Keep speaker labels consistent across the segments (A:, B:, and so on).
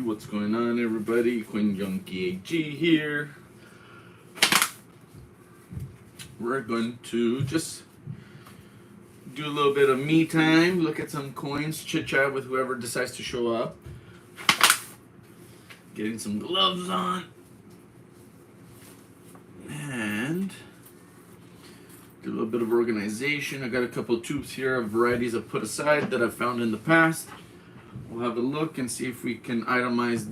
A: What's going on, everybody? Quinn Junkie AG here. We're going to just do a little bit of me time, look at some coins, chit chat with whoever decides to show up. Getting some gloves on. And do a little bit of organization. I got a couple of tubes here of varieties I've put aside that I've found in the past. We'll have a look and see if we can itemize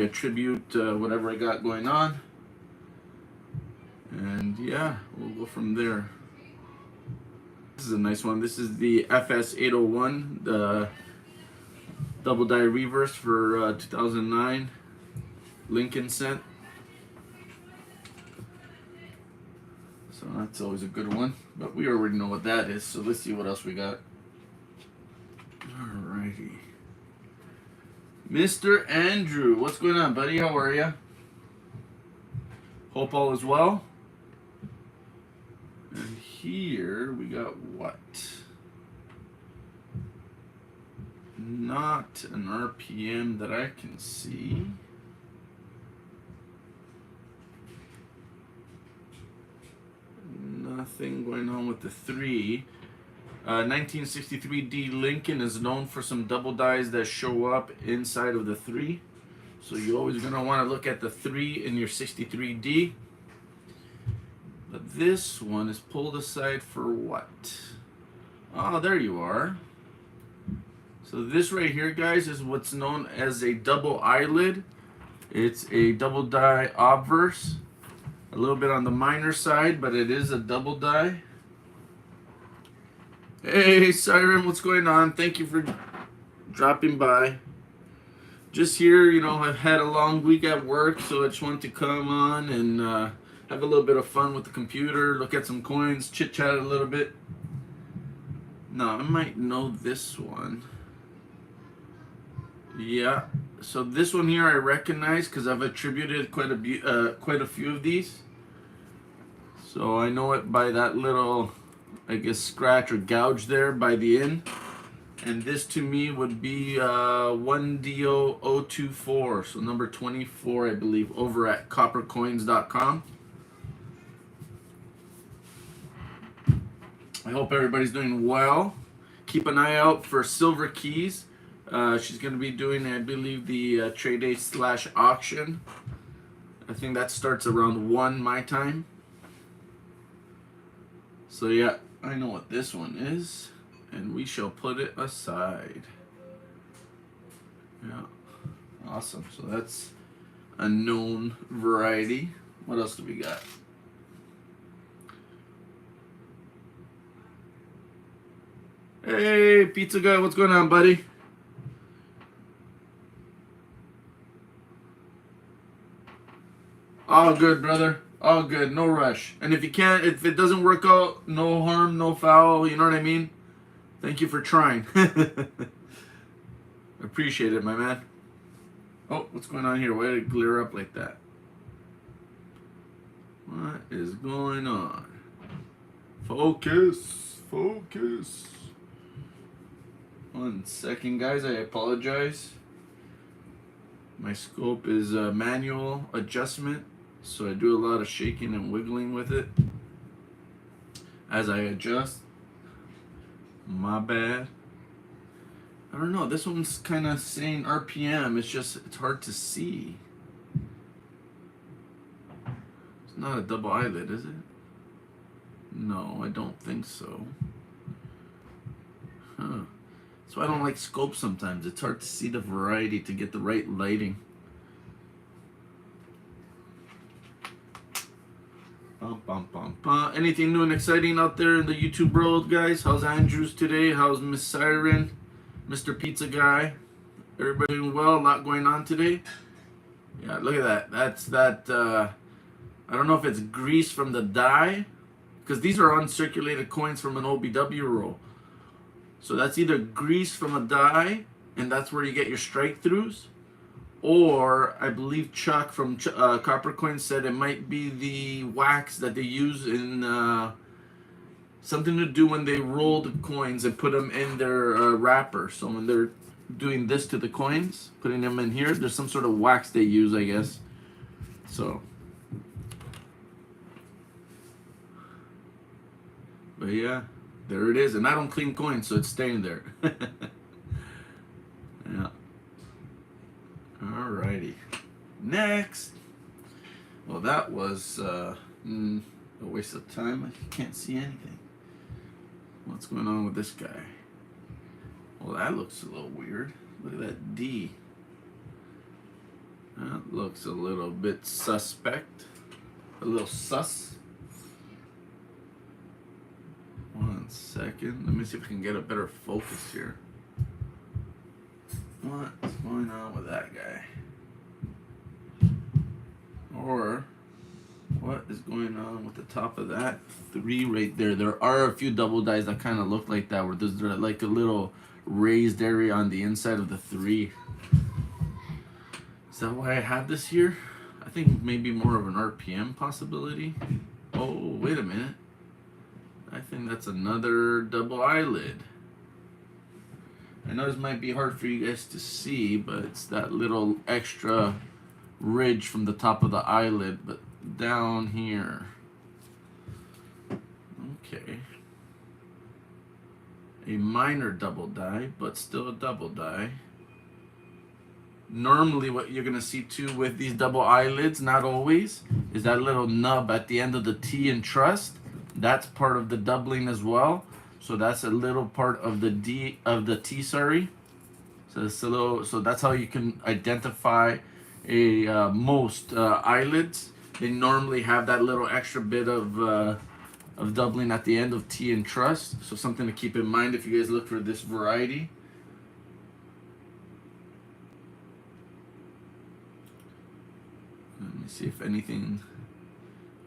A: attribute whatever I got going on. And yeah, we'll go from there. This is a nice one. This is the FS801, the double die reverse for 2009 Lincoln cent. So that's always a good one, but we already know what that is, so let's see what else we got. Alrighty. Mr. Andrew, what's going on, buddy? How are you? Hope all is well. And here we got what? Not an RPM that I can see. Nothing going on with the 3. 1963D Lincoln is known for some double dies that show up inside of the 3. So you're always going to want to look at the 3 in your 63D. But this one is pulled aside for what? Oh, there you are. So this right here, guys, is what's known as a double eyelid. It's a double die obverse. A little bit on the minor side, but it is a double die. Hey, Siren, what's going on? Thank you for dropping by. Just here, you know, I've had a long week at work, so I just wanted to come on and have a little bit of fun with the computer, look at some coins, chit-chat a little bit. Now, I might know this one. Yeah, so this one here I recognize because I've attributed quite a few of these. So I know it by that little, I guess, scratch or gouge there by the end. And this to me would be 1DO024, so number 24, I believe, over at coppercoins.com. I hope everybody's doing well. Keep an eye out for Silver Keys. She's going to be doing, I believe, the trade day / auction. I think that starts around 1 my time. So yeah, I know what this one is, and we shall put it aside. Yeah, awesome. So that's a known variety. What else do we got? Hey, pizza guy, what's going on, buddy? All good, brother. All good. No rush. And if it doesn't work out, no harm, no foul. You know what I mean? Thank you for trying. Appreciate it, my man. Oh, what's going on here? Why did it glare up like that? What is going on? Focus. Focus. 1 second, guys. I apologize. My scope is a manual adjustment, so I do a lot of shaking and wiggling with it as I adjust. My bad. I don't know, this one's kind of saying RPM, it's hard to see. It's not a double eyelid, is it? No, I don't think so. Huh. That's why I don't like scopes sometimes. It's hard to see the variety to get the right lighting. Anything new and exciting out there in the YouTube world, guys? How's Andrews today? How's Miss Siren? Mr. Pizza Guy? Everybody doing well? A lot going on today? Yeah, look at that. That's that, I don't know if it's grease from the die, because these are uncirculated coins from an OBW roll. So that's either grease from a die, and that's where you get your strike throughs, or I believe Chuck from Copper Coin said it might be the wax that they use in something to do when they roll the coins and put them in their wrapper. So when they're doing this to the coins, putting them in here. There's some sort of wax they use, I guess. So, but yeah, there it is. And I don't clean coins, so it's staying there. Yeah. Alrighty. Next. Well, that was a waste of time. I can't see anything. What's going on with this guy? Well, that looks a little weird. Look at that D. That looks a little bit suspect. A little sus. 1 second. Let me see if I can get a better focus here. What's going on with that guy? Or what is going on with the top of that 3 right there? There are a few double dies that kind of look like that, where there's like a little raised area on the inside of the 3. Is that why I have this here? I think maybe more of an RPM possibility. Oh, wait a minute. I think that's another double eyelid. I know this might be hard for you guys to see, but it's that little extra ridge from the top of the eyelid, but down here. Okay. A minor double die, but still a double die. Normally what you're going to see too with these double eyelids, not always, is that little nub at the end of the T in trust. That's part of the doubling as well. So that's a little part of the T, sorry. So it's a little, so that's how you can identify most eyelids. They normally have that little extra bit of doubling at the end of T and trust. So something to keep in mind if you guys look for this variety. Let me see if anything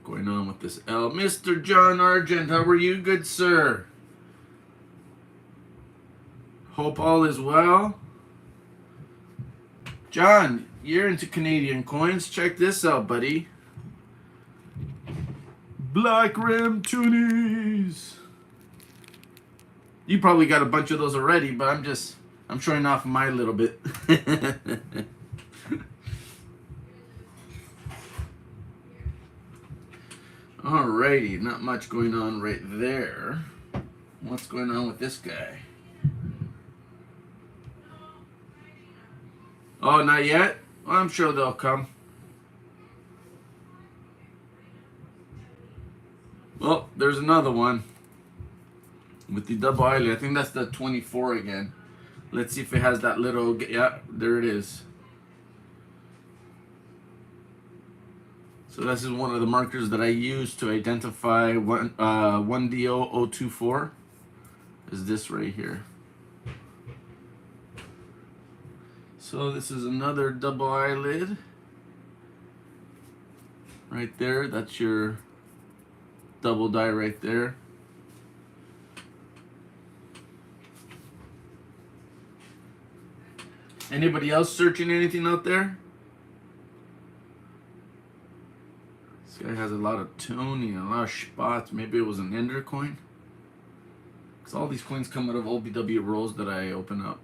A: going on with this L. Mr. John Argent, how are you, good sir? Hope all is well. John, you're into Canadian coins. Check this out, buddy. Black Rim Toonies. You probably got a bunch of those already, but I'm showing off my little bit. Alrighty, not much going on right there. What's going on with this guy? Oh, not yet? Well, I'm sure they'll come. Well, there's another one with the double eyelid. I think that's the 24 again. Let's see if it has that little, yeah, there it is. So this is one of the markers that I use to identify 1DO024. Is this right here. So this is another double eyelid. Right there, that's your double die right there. Anybody else searching anything out there? This guy has a lot of toning, a lot of spots. Maybe it was an Ender coin. Because all these coins come out of OBW rolls that I open up.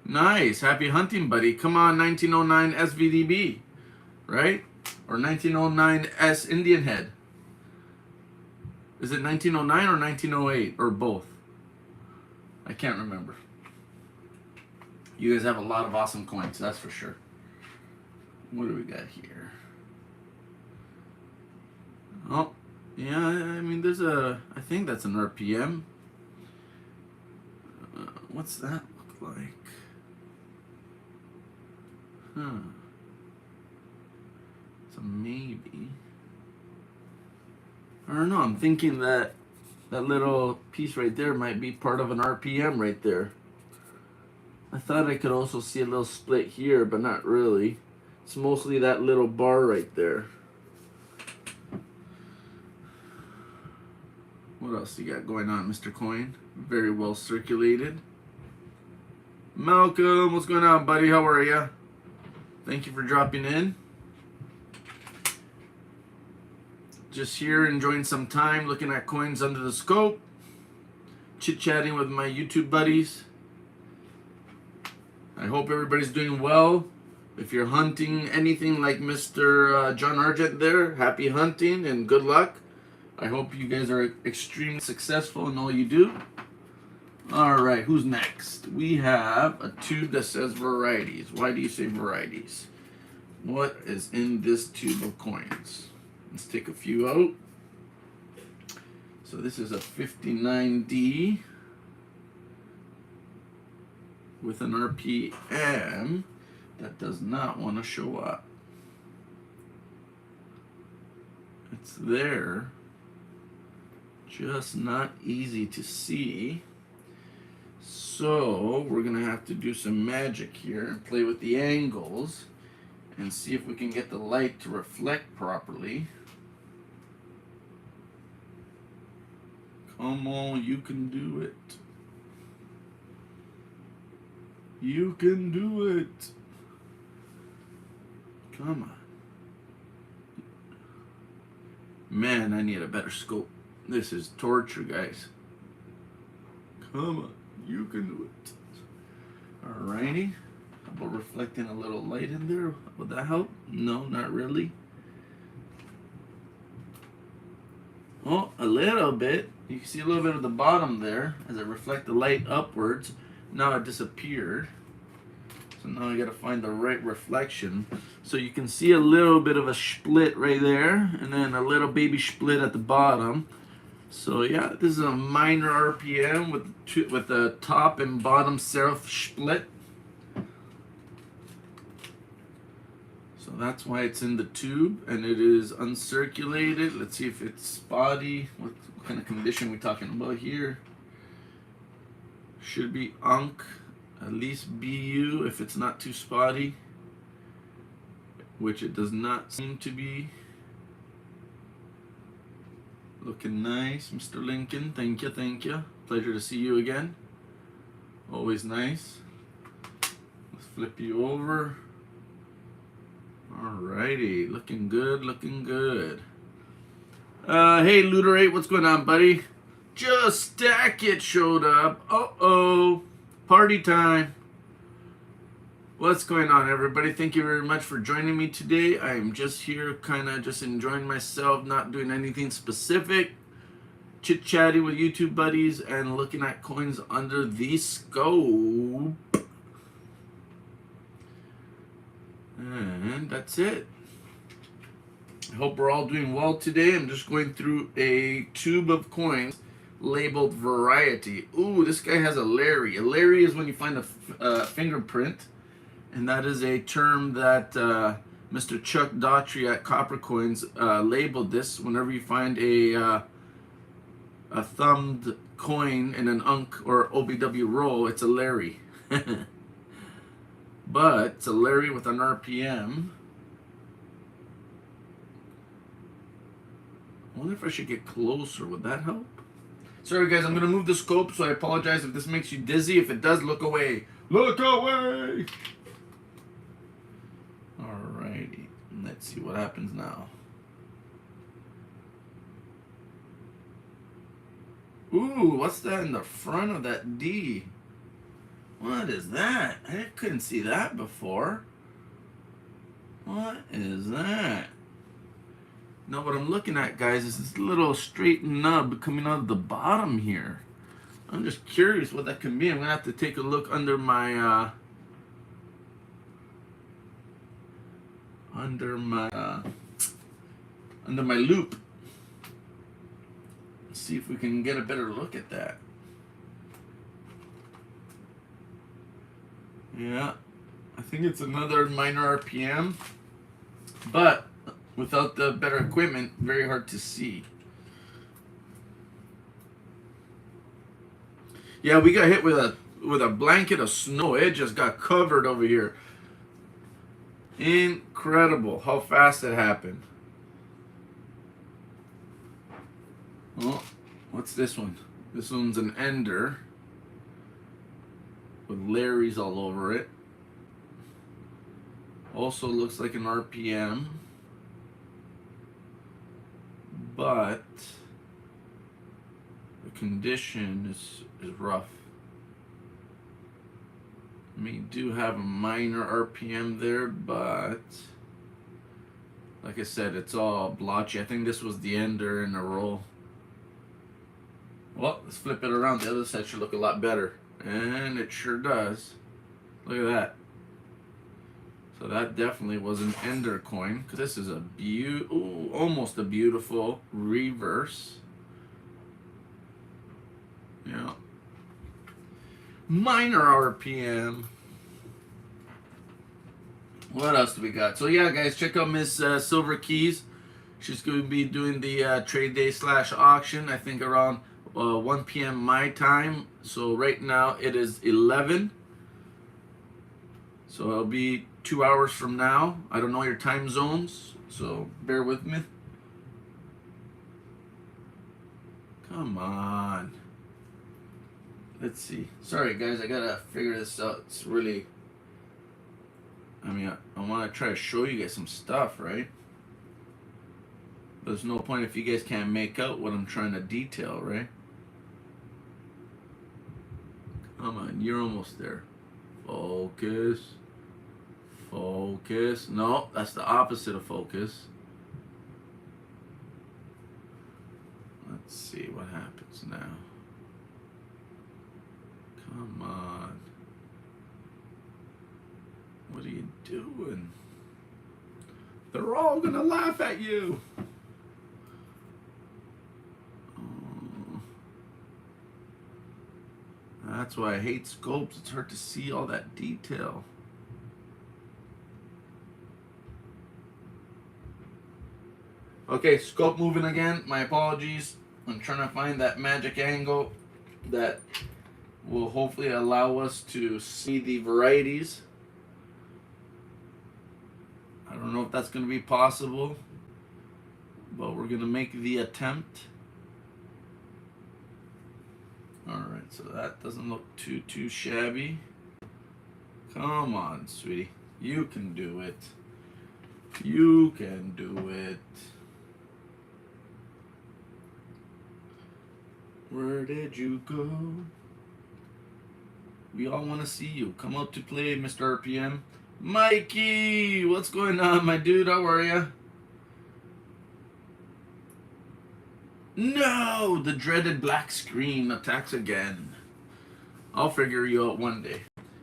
A: Nice. Happy hunting, buddy. Come on, 1909 SVDB, right? Or 1909 S Indian Head. Is it 1909 or 1908 or both? I can't remember. You guys have a lot of awesome coins, that's for sure. What do we got here? Oh, yeah, I mean, there's a, I think that's an RPM. What's that look like? Huh. It's a maybe. I don't know, I'm thinking that that little piece right there might be part of an RPM right there. I thought I could also see a little split here, but not really. It's mostly that little bar right there. What else you got going on, Mr. Coin? Very well circulated. Malcolm, what's going on, buddy? How are ya? Thank you for dropping in. Just here enjoying some time looking at coins under the scope, chit-chatting with my YouTube buddies. I hope everybody's doing well. If you're hunting anything like Mr. John Argent there, happy hunting and good luck. I hope you guys are extremely successful in all you do. Alright, who's next? We have a tube that says varieties. Why do you say varieties? What is in this tube of coins? Let's take a few out. So this is a 59D with an RPM that does not want to show up. It's there, just not easy to see. So we're gonna have to do some magic here and play with the angles and see if we can get the light to reflect properly. Come on, you can do it. You can do it. Come on. Man, I need a better scope. This is torture, guys. Come on, you can do it. Alrighty. How about reflecting a little light in there? Would that help? No, not really. Oh, a little bit. You can see a little bit of the bottom there as I reflect the light upwards. Now it disappeared. So now I gotta find the right reflection. So you can see a little bit of a split right there, and then a little baby split at the bottom. So yeah, this is a minor RPM with the top and bottom serif split. So that's why it's in the tube, and it is uncirculated. Let's see if it's spotty. What kind of condition we talking about here? Should be UNC, at least BU if it's not too spotty, which it does not seem to be. Looking nice, Mr. Lincoln. Thank you, thank you. Pleasure to see you again. Always nice. Let's flip you over. Alrighty, looking good, looking good. Hey, Looter8, what's going on, buddy? Just Stack It showed up. Uh-oh, party time. What's going on, everybody? Thank you very much for joining me today. I am just here kind of just enjoying myself, not doing anything specific. Chit-chatting with YouTube buddies and looking at coins under the scope. And that's it. I hope we're all doing well today. I'm just going through a tube of coins labeled variety. Ooh, this guy has a Larry. A Larry is when you find a fingerprint. And that is a term that Mr. Chuck Daughtry at Copper Coins labeled this. Whenever you find a thumbed coin in an UNC or OBW roll, it's a Larry. But it's a Larry with an RPM. I wonder if I should get closer. Would that help? Sorry, guys. I'm going to move the scope, so I apologize if this makes you dizzy. If it does, look away. Look away! Alrighty. Let's see what happens now. Ooh, what's that in the front of that D? What is that? I couldn't see that before. What is that? Now what I'm looking at, guys, is this little straight nub coming out of the bottom here. I'm just curious what that can be. I'm gonna have to take a look under my under my loop. Let's see if we can get a better look at that. Yeah, I think it's another minor RPM, but without the better equipment, very hard to see. Yeah, we got hit with a blanket of snow. It just got covered over here. Incredible how fast it happened. Oh, what's this one? This one's an ender with Larry's all over it. Also looks like an RPM. but the condition is rough. We do have a minor RPM there, but like I said, it's all blotchy. I think this was the ender in a roll. Well, let's flip it around. The other side should look a lot better. And it sure does. Look at that. So that definitely was an ender coin. Because this is a almost a beautiful reverse. Yeah. Minor RPM. What else do we got? So yeah, guys, check out Miss Silver Keys. She's going to be doing the trade day / auction. I think around 1 p.m. my time. So right now it is 11. So it'll be 2 hours from now. I don't know your time zones, so bear with me. Come on. Let's see. Sorry, guys, I gotta figure this out. It's really, I mean, I want to try to show you guys some stuff, right? But there's no point if you guys can't make out what I'm trying to detail, right? Come on, you're almost there. Focus. Focus. No, that's the opposite of focus. Let's see what happens now. Come on. What are you doing? They're all gonna laugh at you. Oh. That's why I hate scopes. It's hard to see all that detail. Okay, scope moving again. My apologies. I'm trying to find that magic angle that will hopefully allow us to see the varieties. I don't know if that's going to be possible, but we're going to make the attempt. Alright, so that doesn't look too shabby. Come on, sweetie. You can do it. You can do it. Where did you go? We all want to see you. Come out to play, Mr. RPM. Mikey! What's going on, my dude? How are ya? No! The dreaded black screen attacks again. I'll figure you out one day.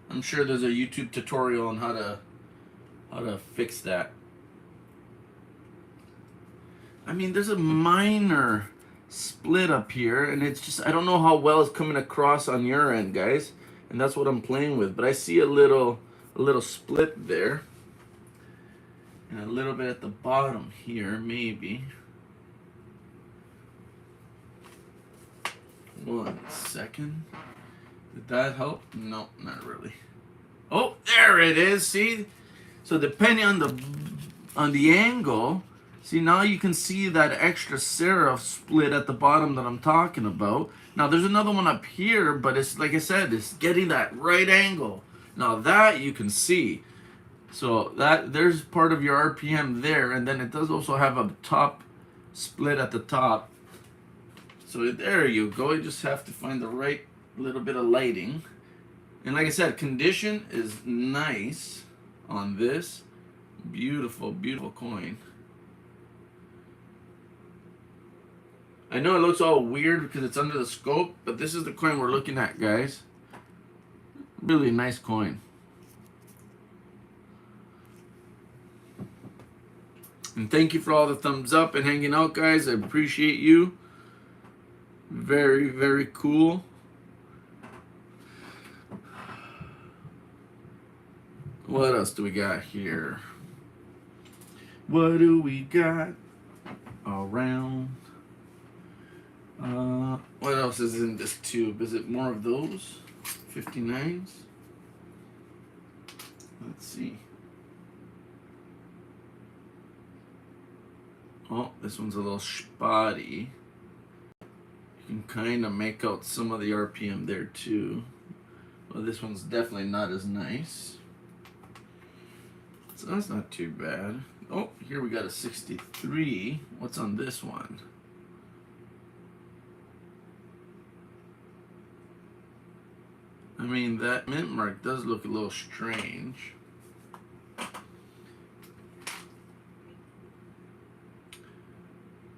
A: I'm sure there's a YouTube tutorial on how to fix that. I mean, there's a minor split up here, and it's just, I don't know how well it's coming across on your end, guys, and that's what I'm playing with, but I see a little split there, and a little bit at the bottom here, maybe. 1 second. Did that help? No, not really. Oh, there it is. See, so depending on the angle, see, now you can see that extra serif split at the bottom that I'm talking about. Now there's another one up here, but it's like I said, it's getting that right angle. Now that you can see. So that there's part of your RPM there, and then it does also have a top split at the top. So there you go. You just have to find the right little bit of lighting. And like I said, condition is nice on this. Beautiful, beautiful coin. I know it looks all weird because it's under the scope, but this is the coin we're looking at, guys. Really nice coin. And thank you for all the thumbs up and hanging out, guys. I appreciate you. Very, very cool. What else do we got here? What do we got around? What else is in this tube? Is it more of those 59s? Let's see. Oh, this one's a little spotty. You can kind of make out some of the RPM there too. Well, this one's definitely not as nice. So that's not too bad. Oh, here we got a 63. What's on this one? I mean, that mint mark does look a little strange.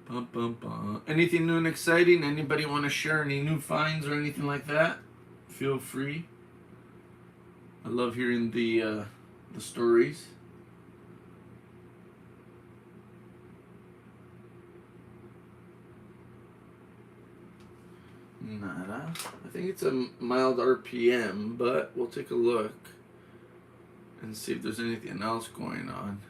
A: Bum, bum, bum. Anything new and exciting? Anybody want to share any new finds or anything like that? Feel free. I love hearing the stories. Nada. I think it's a mild RPM, but we'll take a look and see if there's anything else going on.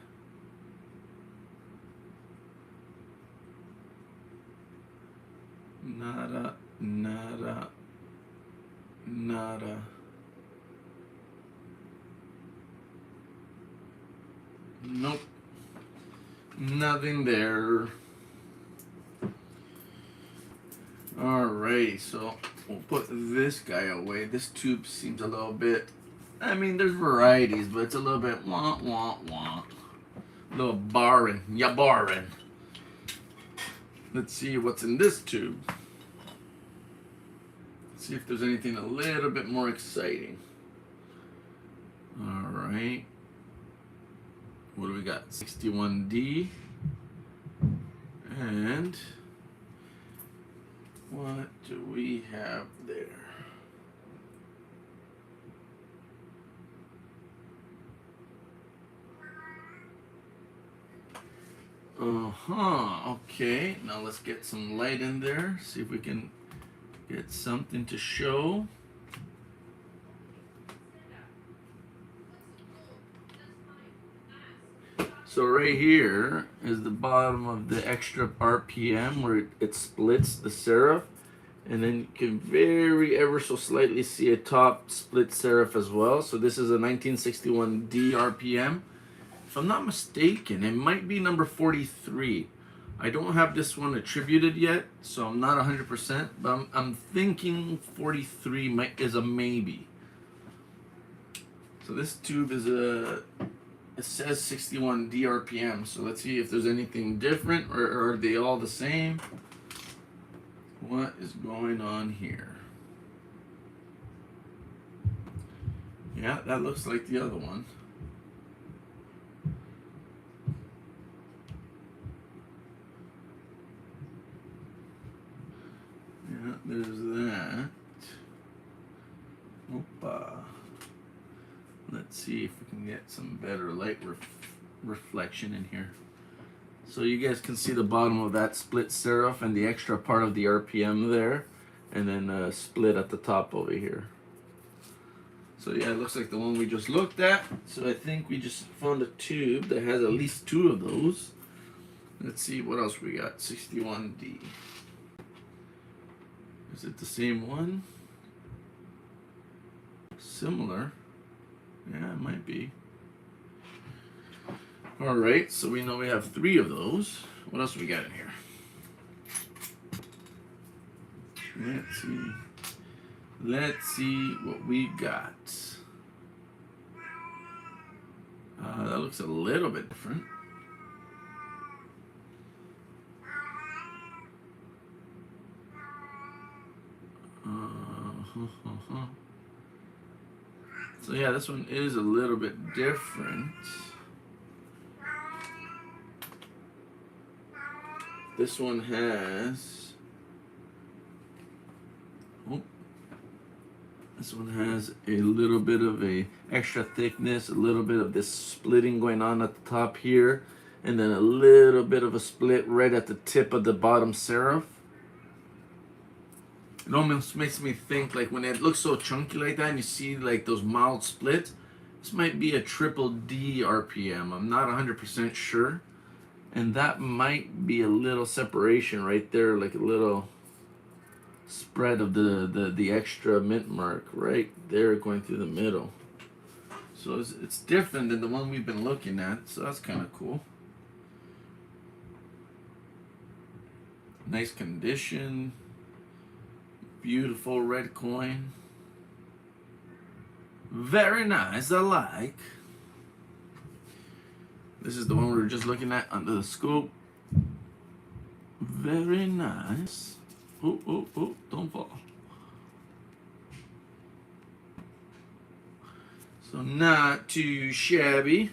A: Nada, nada, nada. Nope. Nothing there. Alrighty, so we'll put this guy away. This tube seems a little bit, I mean, there's varieties, but it's a little bit wah, wah, wah. A little boring. Yeah, boring. Let's see what's in this tube. See if there's anything a little bit more exciting. Alright. What do we got? 61D. And what do we have there? Okay. Now let's get some light in there. See if we can get something to show. So right here is the bottom of the extra RPM where it splits the serif, and then you can very ever so slightly see a top split serif as well. So this is a 1961D RPM. If I'm not mistaken, it might be number 43. I don't have this one attributed yet, so I'm not 100%, but I'm thinking 43 is a maybe. So this tube is it says 61 DRPM, so let's see if there's anything different, or are they all the same? What is going on here? Yeah, that looks like the other one. Yeah, there's that. Opa. Let's see if we can get some better light reflection in here. So you guys can see the bottom of that split serif and the extra part of the RPM there, and then split at the top over here. So yeah, it looks like the one we just looked at. So I think we just found a tube that has at least two of those. Let's see what else we got. 61D. Is it the same one? Similar. Yeah, it might be. Alright, so we know we have three of those. What else we got in here? Let's see. Let's see what we got. That looks a little bit different. So yeah, this one is a little bit different. This one has, this one has a little bit of a extra thickness, a little bit of this splitting going on at the top here, and then a little bit of a split right at the tip of the bottom serif. It almost makes me think, like, when it looks so chunky like that and you see like those mild splits, this might be a triple D RPM. I'm not 100% sure. And that might be a little separation right there, like a little spread of the extra mint mark right there going through the middle. So it's different than the one we've been looking at, so that's kind of cool. Nice condition. Beautiful red coin. Very nice, I like. This is the one we were just looking at under the scope. Very nice. Oh, don't fall. So not too shabby.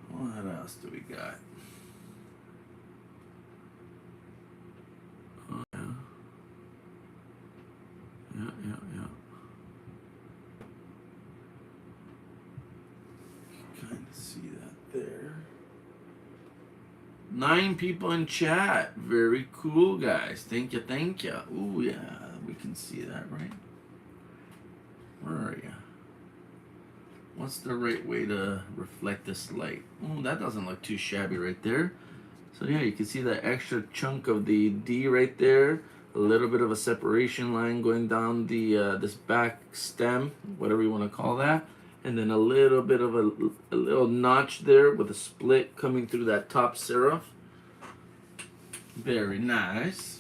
A: What else do we got? Oh, yeah. Yeah. Kind of see that there. 9 people in chat. Very cool, guys. Thank you. Ooh, yeah. We can see that, right? Where are you? What's the right way to reflect this light? Oh, that doesn't look too shabby right there. So yeah, you can see that extra chunk of the D right there. A little bit of a separation line going down the this back stem, whatever you want to call that. And then a little bit of a little notch there with a split coming through that top serif. Very nice.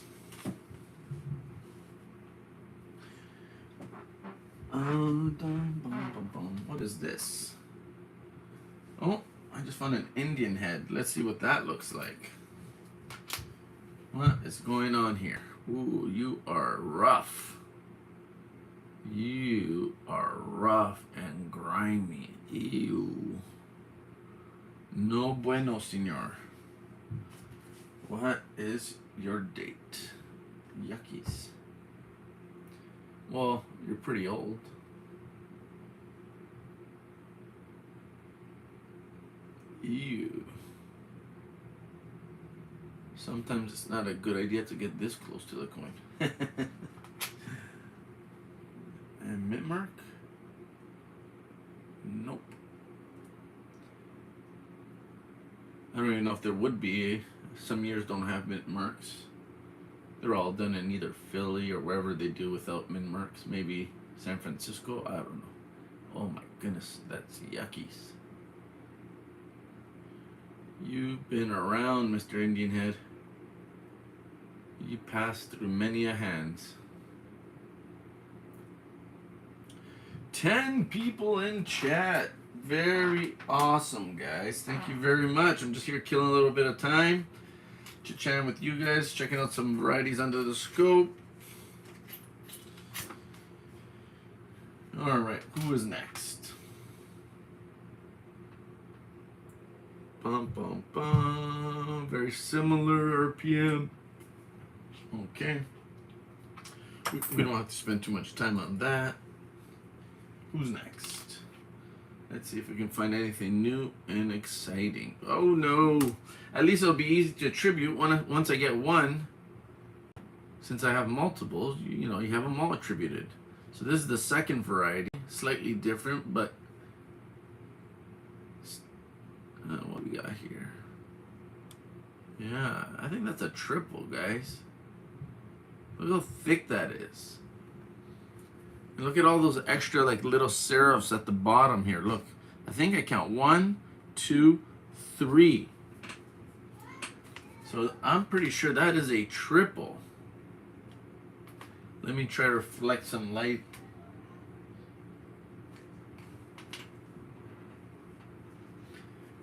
A: What is this? Oh, I just found an Indian head. Let's see what that looks like. What is going on here? Ooh, you are rough. You are rough and grimy. Ew. No bueno, senor. What is your date? Yuckies. Well, you're pretty old. Ew. Sometimes it's not a good idea to get this close to the coin. And mint mark? Nope. I don't even know if there would be. Some years don't have mint marks. They're all done in either Philly or wherever they do without mint marks. Maybe San Francisco. I don't know. Oh my goodness, that's yuckies. You've been around, Mr. Indian Head. You passed through many a hands. 10 people in chat. Very awesome, guys. Thank you very much. I'm just here killing a little bit of time. Chit-chatting with you guys. Checking out some varieties under the scope. Alright, who is next? Very similar RPM. Okay. We don't have to spend too much time on that. Who's next? Let's see if we can find anything new and exciting. Oh no. At least it'll be easy to attribute once I get one. Since I have multiples, you know, you have them all attributed. So this is the second variety. Slightly different, but what we got here? Yeah, I think that's a triple, guys. Look how thick that is. And look at all those extra like little serifs at the bottom here. Look, I think I count 1, 2, 3. So I'm pretty sure that is a triple. Let me try to reflect some light.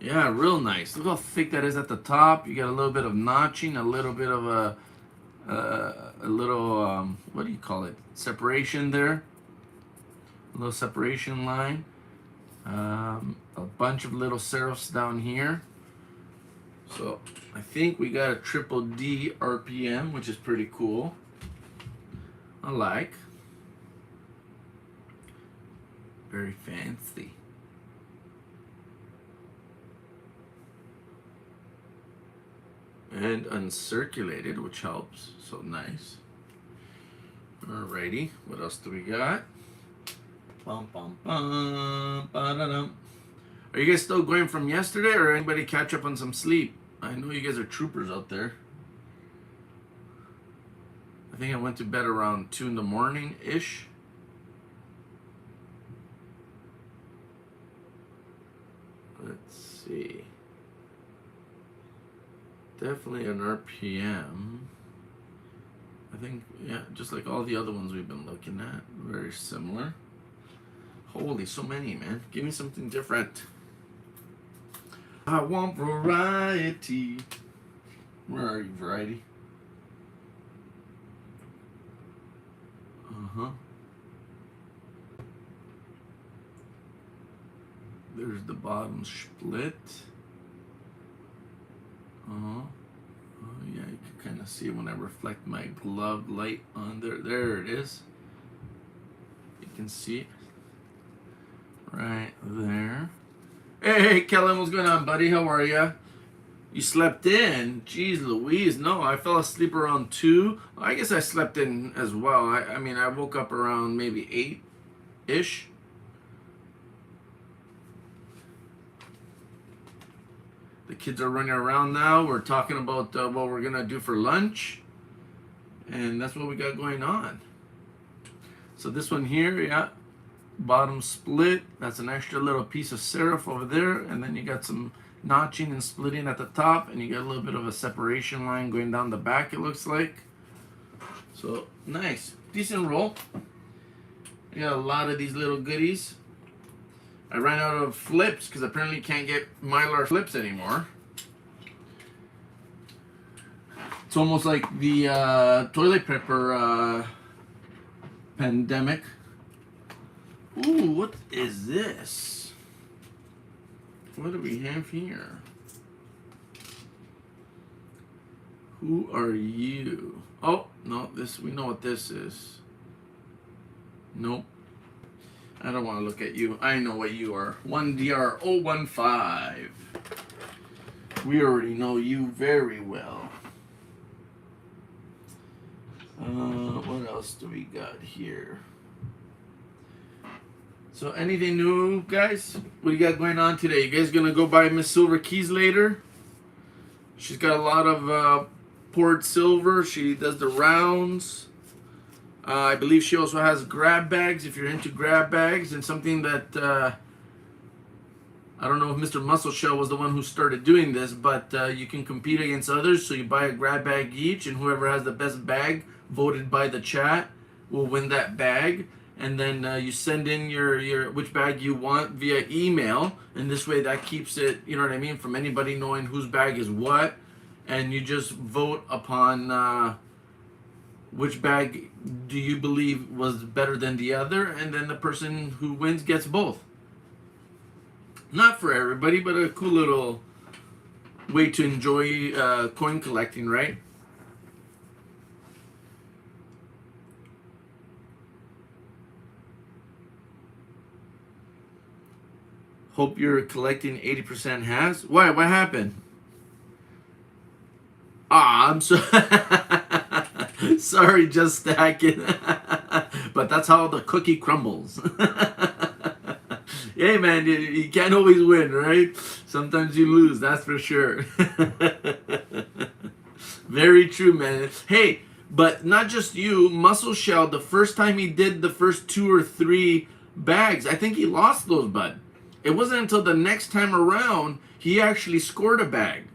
A: Yeah, real nice. Look how thick that is at the top. You got a little bit of notching, a little bit of a little, what do you call it? Separation there. A little separation line. A bunch of little serifs down here. So I think we got a triple D RPM, which is pretty cool. I like. Very fancy. And uncirculated, which helps. So nice. Alrighty, what else do we got? Bum, bum, bum, ba-da-dum. Are you guys still going from yesterday, or anybody catch up on some sleep? I know you guys are troopers out there. I think I went to bed around 2 in the morning-ish. Let's see. Definitely an RPM. I think, yeah, just like all the other ones we've been looking at. Very similar. Holy, so many, man. Give me something different. I want variety. Where are you, variety? Uh-huh. There's the bottom split. Uh-huh. Oh, yeah, you can kind of see it when I reflect my glove light on there. There it is. You can see it right there. Hey, Kellen, what's going on, buddy? How are you? You slept in? Jeez Louise. No, I fell asleep around 2. I guess I slept in as well. I mean, I woke up around maybe 8-ish. The kids are running around now. We're talking about what we're going to do for lunch. And that's what we got going on. So this one here, yeah, bottom split. That's an extra little piece of serif over there. And then you got some notching and splitting at the top. And you got a little bit of a separation line going down the back, it looks like. So, nice. Decent roll. I got a lot of these little goodies. I ran out of flips because apparently you can't get Mylar flips anymore. It's almost like the toilet paper pandemic. Ooh, what is this? What do we have here? Who are you? Oh, no, this, we know what this is. Nope. I don't want to look at you. I know what you are. 1DR015. We already know you very well. What else do we got here? So anything new, guys? What do you got going on today? You guys gonna go buy Miss Silver keys later? She's got a lot of poured silver. She does the rounds. I believe she also has grab bags if you're into grab bags, and something that I don't know if Mr. Muscle Shell was the one who started doing this, but you can compete against others. So you buy a grab bag each, and whoever has the best bag voted by the chat will win that bag. And then you send in your which bag you want via email, and this way that keeps it, you know what I mean, from anybody knowing whose bag is what. And you just vote upon which bag do you believe was better than the other, and then the person who wins gets both. Not for everybody, but a cool little way to enjoy coin collecting, right? Hope you're collecting 80% halves. Why? What happened? Ah, I'm so sorry, just stacking. But that's how the cookie crumbles. Hey man, you can't always win, right? Sometimes you lose, that's for sure. Very true, man. Hey, but not just you, Muscle Shell, the first time he did the first 2 or 3 bags, I think he lost those, bud. It wasn't until the next time around he actually scored a bag.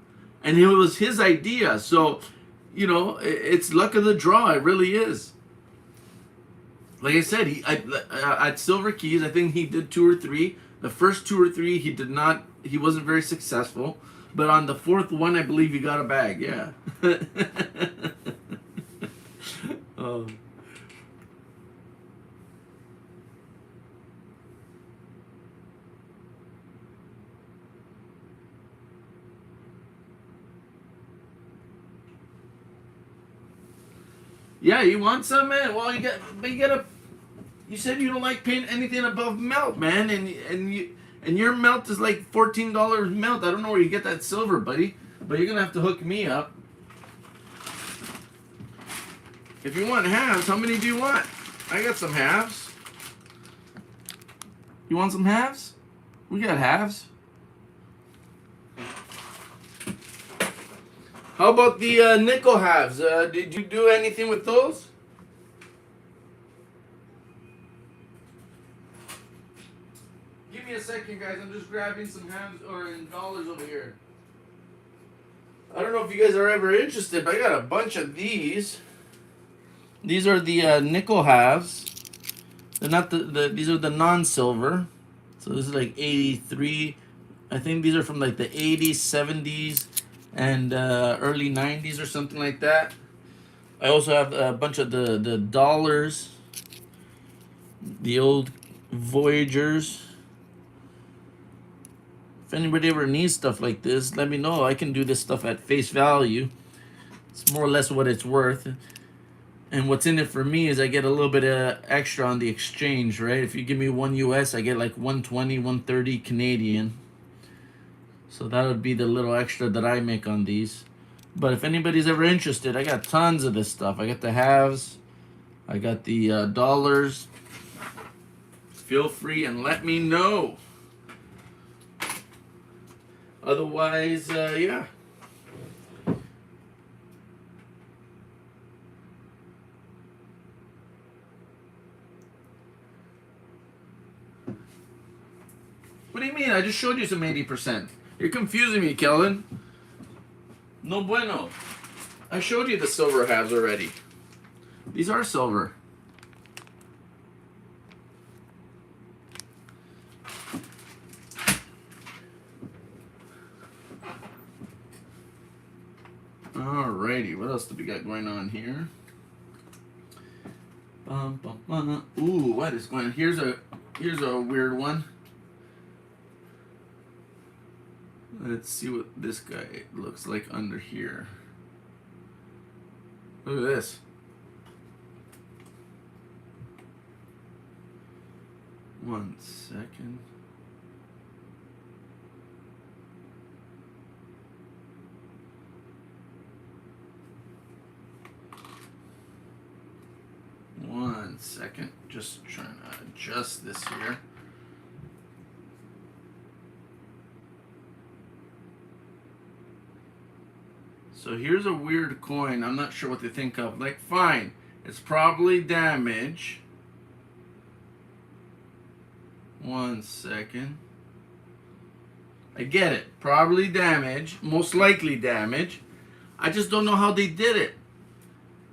A: And it was his idea. So, you know, it's luck of the draw. It really is. Like I said, at Silver Keys, I think he did 2 or 3. The first 2 or 3, he wasn't very successful. But on the 4th one, I believe he got a bag. Yeah. Oh. Yeah, you want some, man? Well, you said you don't like paying anything above melt, man, and your melt is like $14 melt. I don't know where you get that silver, buddy, but you're gonna have to hook me up. If you want halves, how many do you want? I got some halves. You want some halves? We got halves. How about the nickel halves? Did you do anything with those? Give me a second, guys. I'm just grabbing some halves or in dollars over here. I don't know if you guys are ever interested, but I got a bunch of these. These are the nickel halves. They're not these are the non-silver. So this is like 83. I think these are from like the 80s, 70s. And early 90s or something like that. I also have a bunch of the dollars. The old Voyagers. If anybody ever needs stuff like this, let me know. I can do this stuff at face value. It's more or less what it's worth. And what's in it for me is I get a little bit of extra on the exchange, right? If you give me 1 US, I get like 120, 130 Canadian. So that would be the little extra that I make on these. But if anybody's ever interested, I got tons of this stuff. I got the halves. I got the dollars. Feel free and let me know. Otherwise, yeah. What do you mean? I just showed you some 80%. You're confusing me, Kelvin. No bueno. I showed you the silver halves already. These are silver. Alrighty, what else do we got going on here? Ooh, what is going on? Here's a weird one. Let's see what this guy looks like under here. Look at this. One second. One second. Just trying to adjust this here. So here's a weird coin. I'm not sure what to think of. Like, fine. It's probably damage. One second. I get it. Probably damage. Most likely damage. I just don't know how they did it.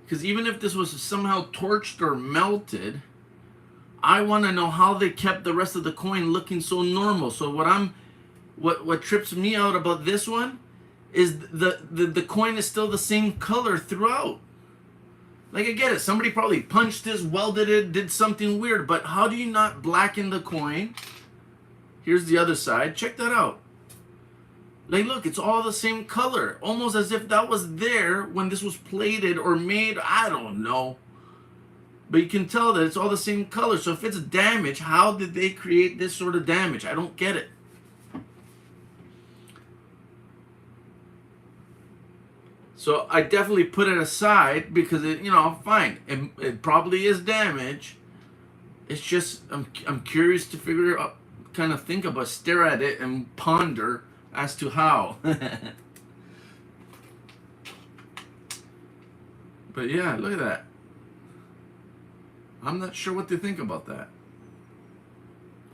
A: Because even if this was somehow torched or melted, I want to know how they kept the rest of the coin looking so normal. So what trips me out about this one is the coin is still the same color throughout. Like, I get it. Somebody probably punched this, welded it, did something weird. But how do you not blacken the coin? Here's the other side. Check that out. Like, look, it's all the same color. Almost as if that was there when this was plated or made. I don't know. But you can tell that it's all the same color. So if it's damage, how did they create this sort of damage? I don't get it. So I definitely put it aside because it, fine. It probably is damage. It's just I'm curious to figure out, kind of think about, stare at it and ponder as to how. But yeah, look at that. I'm not sure what to think about that.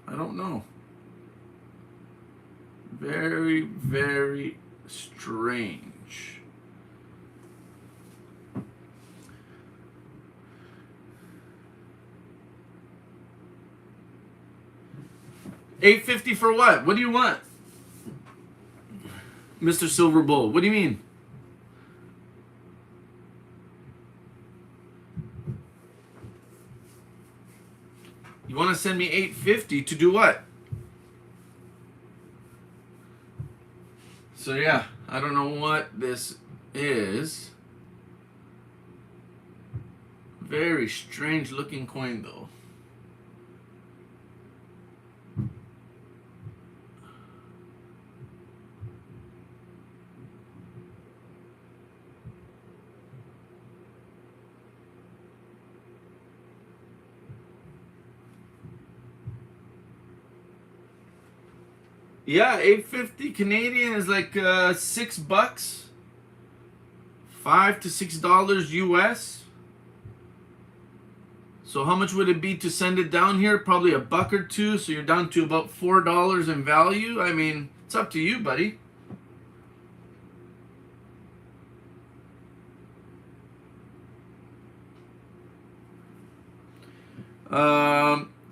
A: I don't know. Very, very strange. $8.50 for what? What do you want, Mr. Silver Bull? What do you mean? You want to send me $8.50 to do what? So yeah, I don't know what this is. Very strange looking coin though. Yeah, $8.50 Canadian is like $6, $5 to $6 US. So how much would it be to send it down here? Probably $1 or $2. So you're down to about $4 in value. I mean, it's up to you, buddy.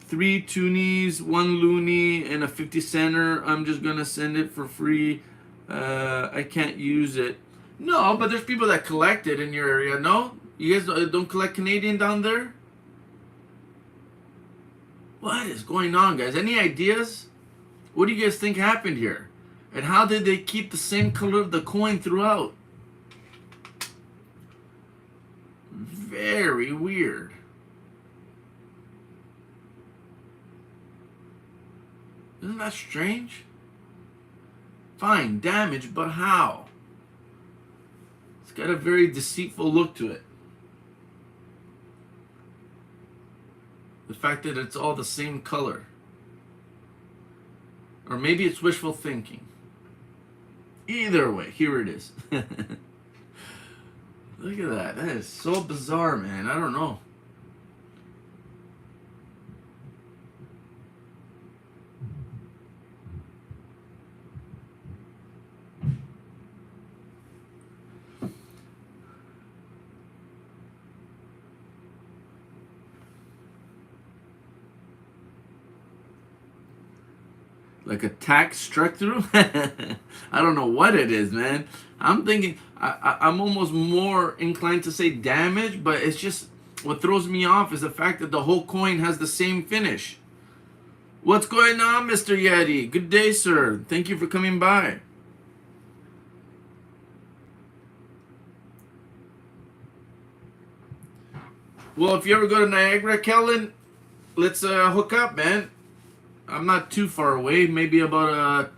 A: Three toonies, one loony, and a 50 center. I'm just gonna send it for free. I can't use it. No, but there's people that collect it in your area. No, you guys don't collect Canadian down there. What is going on, guys? Any ideas? What do you guys think happened here? And how did they keep the same color of the coin throughout? Very weird. Isn't that strange? Fine, damage, but how? It's got a very deceitful look to it. The fact that it's all the same color. Or maybe it's wishful thinking. Either way, here it is. Look at that. That is so bizarre, man. I don't know. Like a tack struck through? I don't know what it is, man. I'm thinking, I'm almost more inclined to say damage, but it's just, what throws me off is the fact that the whole coin has the same finish. What's going on, Mr. Yeti? Good day, sir. Thank you for coming by. Well, if you ever go to Niagara, Kellen, let's hook up, man. I'm not too far away, maybe about a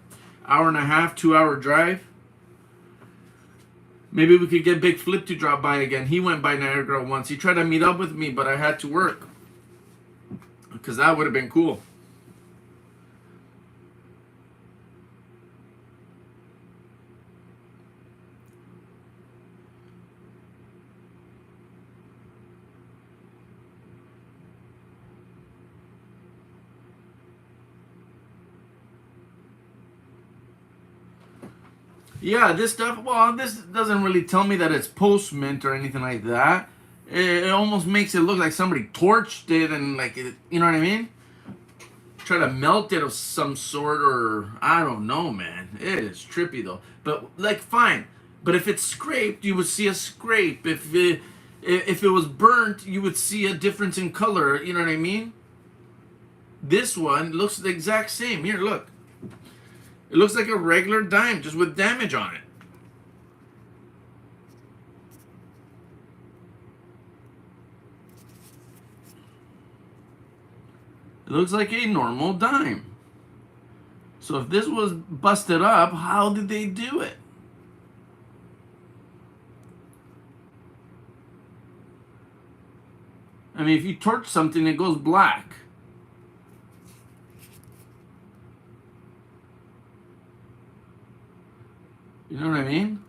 A: hour and a half, 2-hour drive. Maybe we could get Big Flip to drop by again. He went by Niagara once. He tried to meet up with me, but I had to work. Because that would have been cool. Yeah, this stuff, well, this doesn't really tell me that it's post-mint or anything like that. It almost makes it look like somebody torched it and like, it, you know what I mean? Try to melt it of some sort, or I don't know, man. It is trippy though. But like, fine. But if it's scraped, you would see a scrape. If it was burnt, you would see a difference in color, you know what I mean? This one looks the exact same. Here, look. It looks like a regular dime, just with damage on it. It looks like a normal dime. So if this was busted up, how did they do it? I mean, if you torch something, it goes black. You know what I mean?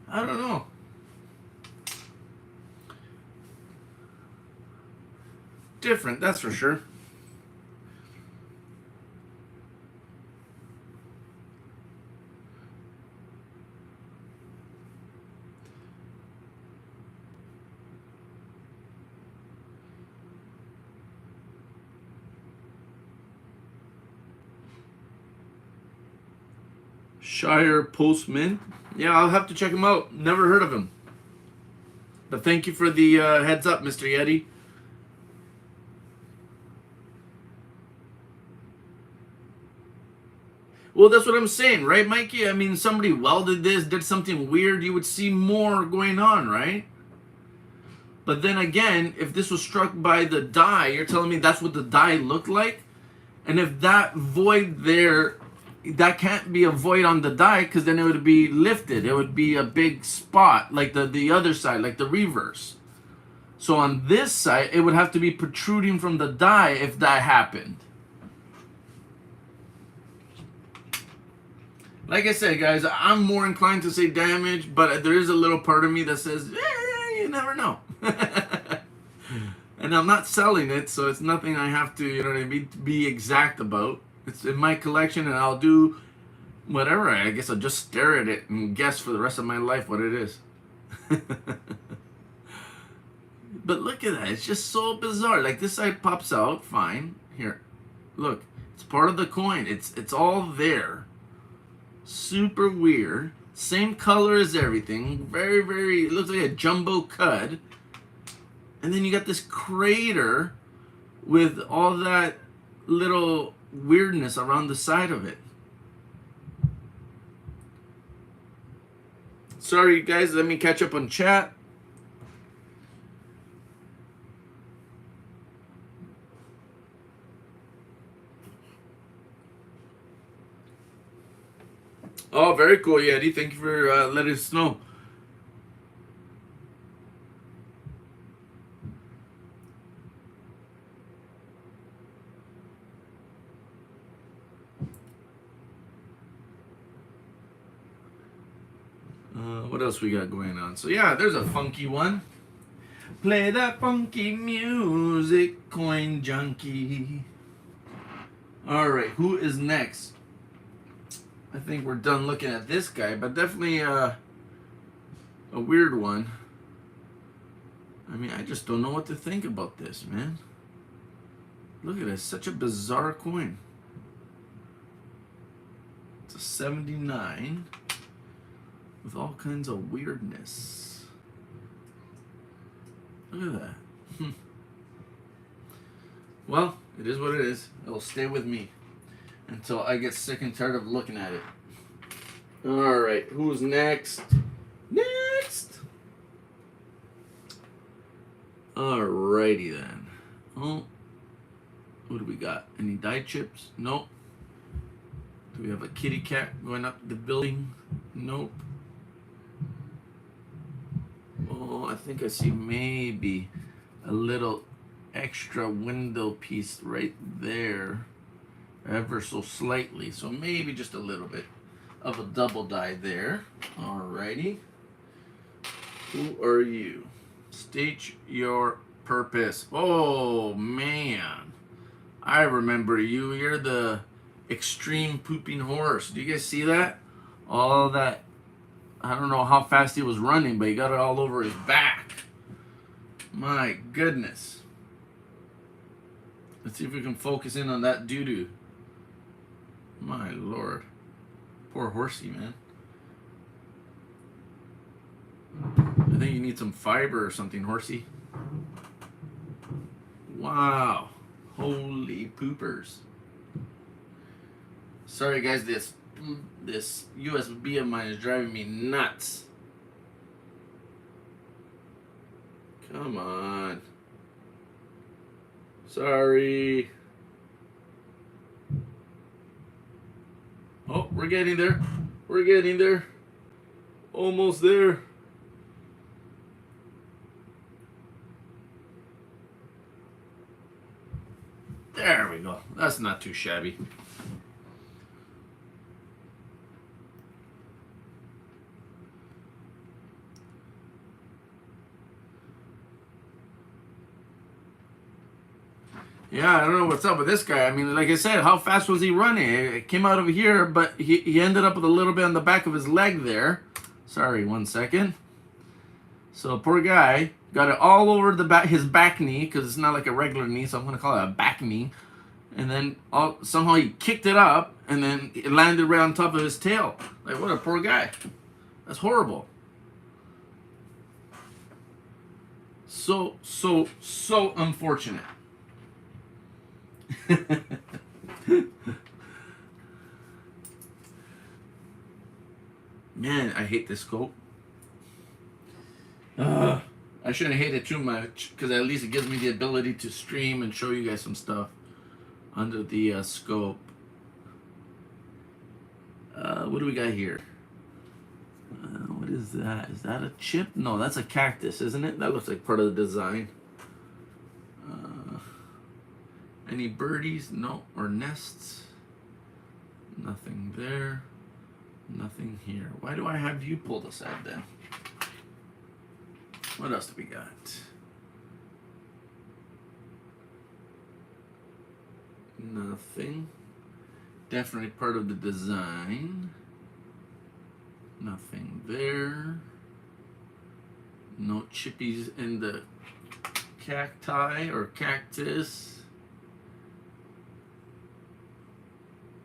A: I don't know. Different, that's for sure. Shire Postman. Yeah, I'll have to check him out. Never heard of him. But thank you for the heads up, Mr. Yeti. Well, that's what I'm saying, right, Mikey? I mean, somebody welded this, did something weird, you would see more going on, right? But then again, if this was struck by the die, you're telling me that's what the die looked like? And if that void there, that can't be a void on the die, because then it would be lifted. It would be a big spot, like the other side, like the reverse. So on this side, it would have to be protruding from the die if that happened. Like I said, guys, I'm more inclined to say damage, but there is a little part of me that says, you never know. And I'm not selling it, so it's nothing I have to, you know what I mean, be exact about. It's in my collection, and I'll do whatever. I guess I'll just stare at it and guess for the rest of my life what it is. But look at that. It's just so bizarre. Like, this side pops out, fine. Here, look. It's part of the coin. It's all there. Super weird. Same color as everything. Very, very, it looks like a jumbo cud. And then you got this crater with all that little weirdness around the side of it. Sorry guys, let me catch up on chat. Oh, very cool, Yeti. Thank you for letting us know. What else we got going on? So yeah, there's a funky one. Play that funky music, coin junkie. All right, who is next? I think we're done looking at this guy, but definitely a weird one. I mean, I just don't know what to think about this, man. Look at this, such a bizarre coin. It's a 79 with all kinds of weirdness. Look at that. Well, it is what it is. It'll stay with me until I get sick and tired of looking at it. All right, who's next? Next. Alrighty then. Oh, what do we got? Any die chips? Nope. Do we have a kitty cat going up the building? Nope. Oh, I think I see maybe a little extra window piece right there, ever so slightly. So maybe just a little bit of a double die there. Alrighty. Who are you? State your purpose. Oh man, I remember you. You're the extreme pooping horse. Do you guys see that? All that. I don't know how fast he was running, but he got it all over his back. My goodness. Let's see if we can focus in on that doo-doo. My lord. Poor horsey, man. I think you need some fiber or something, horsey. Wow. Holy poopers. Sorry guys, this USB of mine is driving me nuts. Come on. Sorry. Oh, we're getting there. We're getting there. Almost there. There we go. That's not too shabby. Yeah, I don't know what's up with this guy. I mean, like I said, how fast was he running? It came out of here, but he ended up with a little bit on the back of his leg there. Sorry, 1 second. So poor guy got it all over the back, his back knee, because it's not like a regular knee, so I'm gonna call it a back knee. And then somehow he kicked it up, and then it landed right on top of his tail. Like, what a poor guy. That's horrible. So unfortunate. Man, I hate this scope. I shouldn't hate it too much, because at least it gives me the ability to stream and show you guys some stuff under the scope. What do we got here? What is that? Is that a chip? No, that's a cactus, isn't it? That looks like part of the design. Any birdies? No. Or nests? Nothing there. Nothing here. Why do I have you pulled aside then? What else do we got? Nothing. Definitely part of the design. Nothing there. No chippies in the cacti or cactus.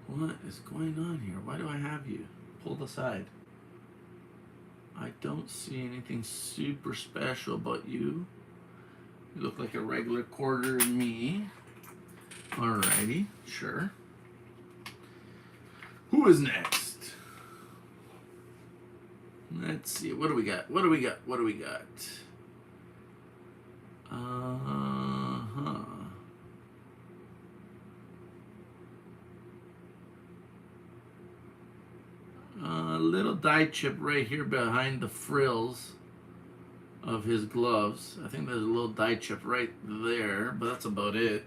A: What is going on here? Why do I have you pulled aside? I don't see anything super special about you. You look like a regular quarter to me. Alrighty, sure. Who is next? Let's see. What do we got? What do we got? What do we got? A little dye chip right here behind the frills of his gloves. I think there's a little dye chip right there, but that's about it.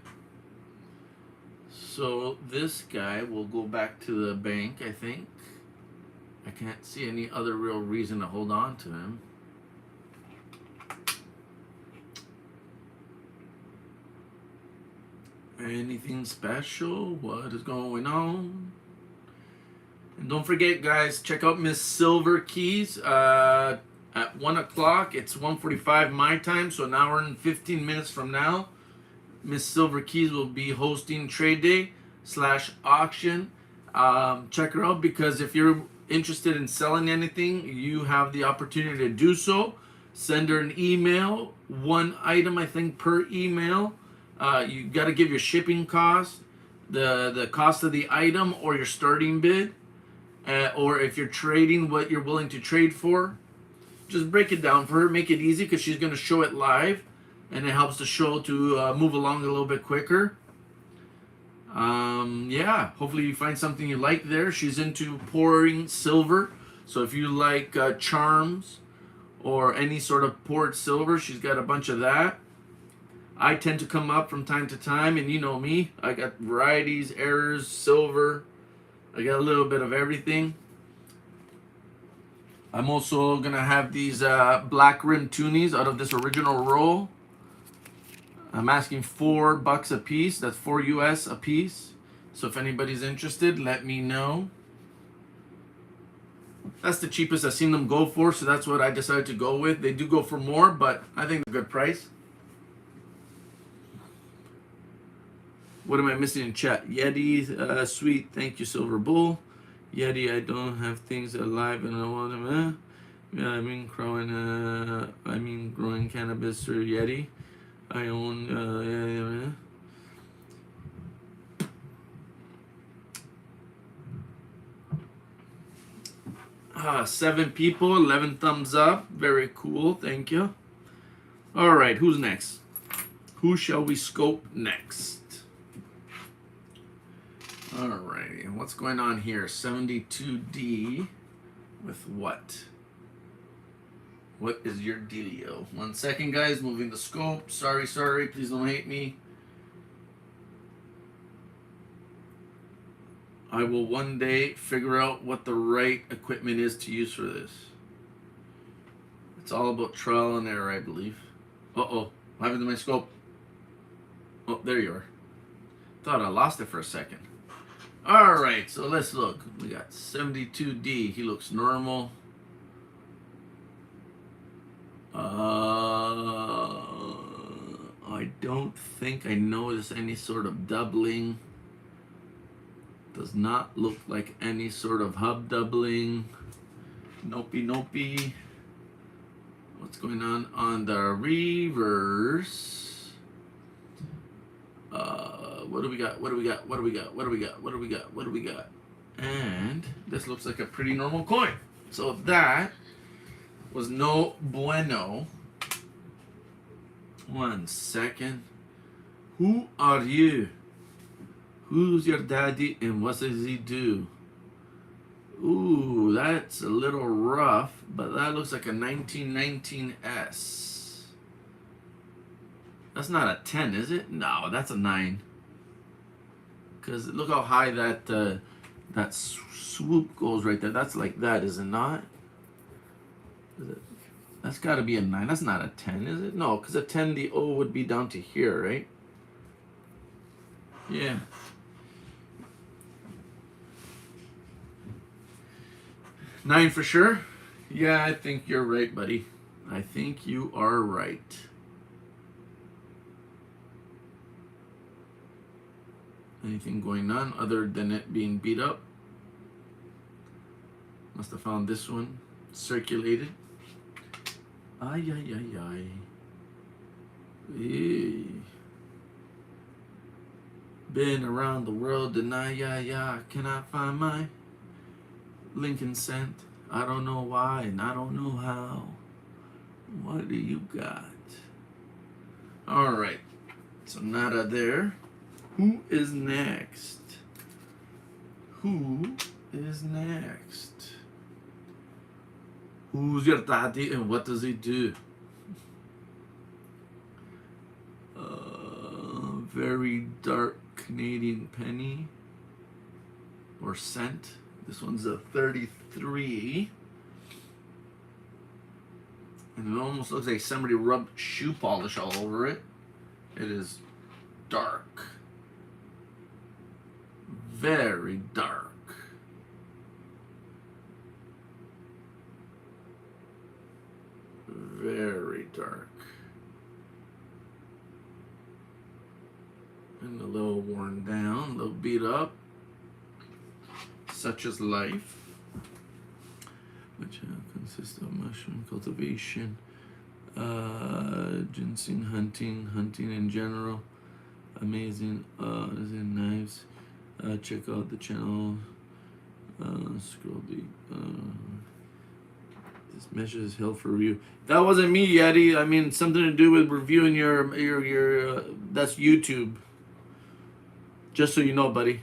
A: So this guy will go back to the bank, I think. I can't see any other real reason to hold on to him. Anything special? What is going on? And don't forget, guys, check out Miss Silver Keys at 1 o'clock. It's 1:45 my time, so an hour and 15 minutes from now. Miss Silver Keys will be hosting Trade Day / auction. Check her out, because if you're interested in selling anything, you have the opportunity to do so. Send her an email, 1 item I think per email. You got to give your shipping cost, the cost of the item, or your starting bid, or if you're trading, what you're willing to trade for. Just break it down for her, make it easy, because she's going to show it live, and it helps the show to move along a little bit quicker. Yeah, hopefully you find something you like there. She's into pouring silver, so if you like charms or any sort of poured silver, she's got a bunch of that. I tend to come up from time to time, and you know me, I got varieties, errors, silver. I got a little bit of everything. I'm also gonna have these black rim toonies out of this original roll. I'm asking $4 a piece. That's $4 US a piece. So if anybody's interested, let me know. That's the cheapest I've seen them go for, so that's what I decided to go with. They do go for more, but I think they're a good price. What am I missing in chat? Yeti, sweet, thank you, Silver Bull. Yeti, I don't have things alive and I want them. Yeah, I mean growing cannabis or Yeti. I own. 7 people, 11 thumbs up. Very cool, thank you. All right, who's next? Who shall we scope next? Alrighty, what's going on here? 72D with what? What is your dealio? 1 second, guys, moving the scope. Sorry, please don't hate me. I will one day figure out what the right equipment is to use for this. It's all about trial and error, I believe. Uh-oh, what happened to my scope? Oh, there you are. Thought I lost it for a second. Alright, so let's look. We got 72D. He looks normal. I don't think I notice any sort of doubling. Does not look like any sort of hub doubling. Nope. What's going on the reverse? What do we got? And this looks like a pretty normal coin. So that was no bueno. 1 second. Who are you? Who's your daddy and what does he do? Ooh, that's a little rough, but that looks like a 1919S. That's not a 10, is it? No, that's a 9. Because look how high that that swoop goes right there. That's like that, is it not? Is it? That's got to be a 9. That's not a 10, is it? No, because a 10, the O would be down to here, right? Yeah. Nine for sure? Yeah, I think you're right, buddy. I think you are right. Anything going on other than it being beat up? Must have found this one circulated. Ay. Hey. Been around the world, deny, cannot find my Lincoln scent. I don't know why and I don't know how. What do you got? All right, so nada there. Who is next? Who is next? Who's your daddy and what does he do? Very dark Canadian penny or cent. This one's a 33. And it almost looks like somebody rubbed shoe polish all over it. It is dark. Very dark. Very dark. And a little worn down, a little beat up. Such is life. Which consists of mushroom cultivation, ginseng hunting in general. Amazing. Is in knives. Check out the channel. Scroll deep. This measure is held for review. That wasn't me, Yeti. I mean, something to do with reviewing your that's YouTube. Just so you know, buddy.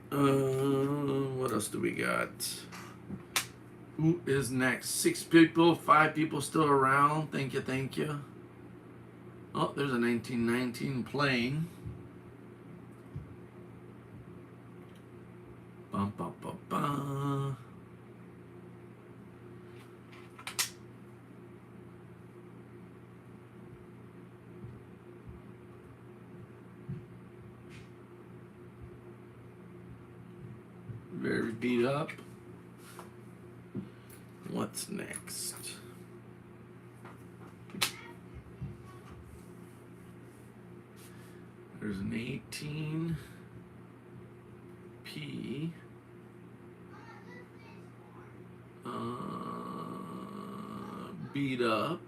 A: What else do we got? Who is next? 6 people, 5 people still around. Thank you, thank you. Oh, there's a 1919 plane. Bum, bum, bum, bum. Very beat up. What's next? There's an 18 P. Beat up.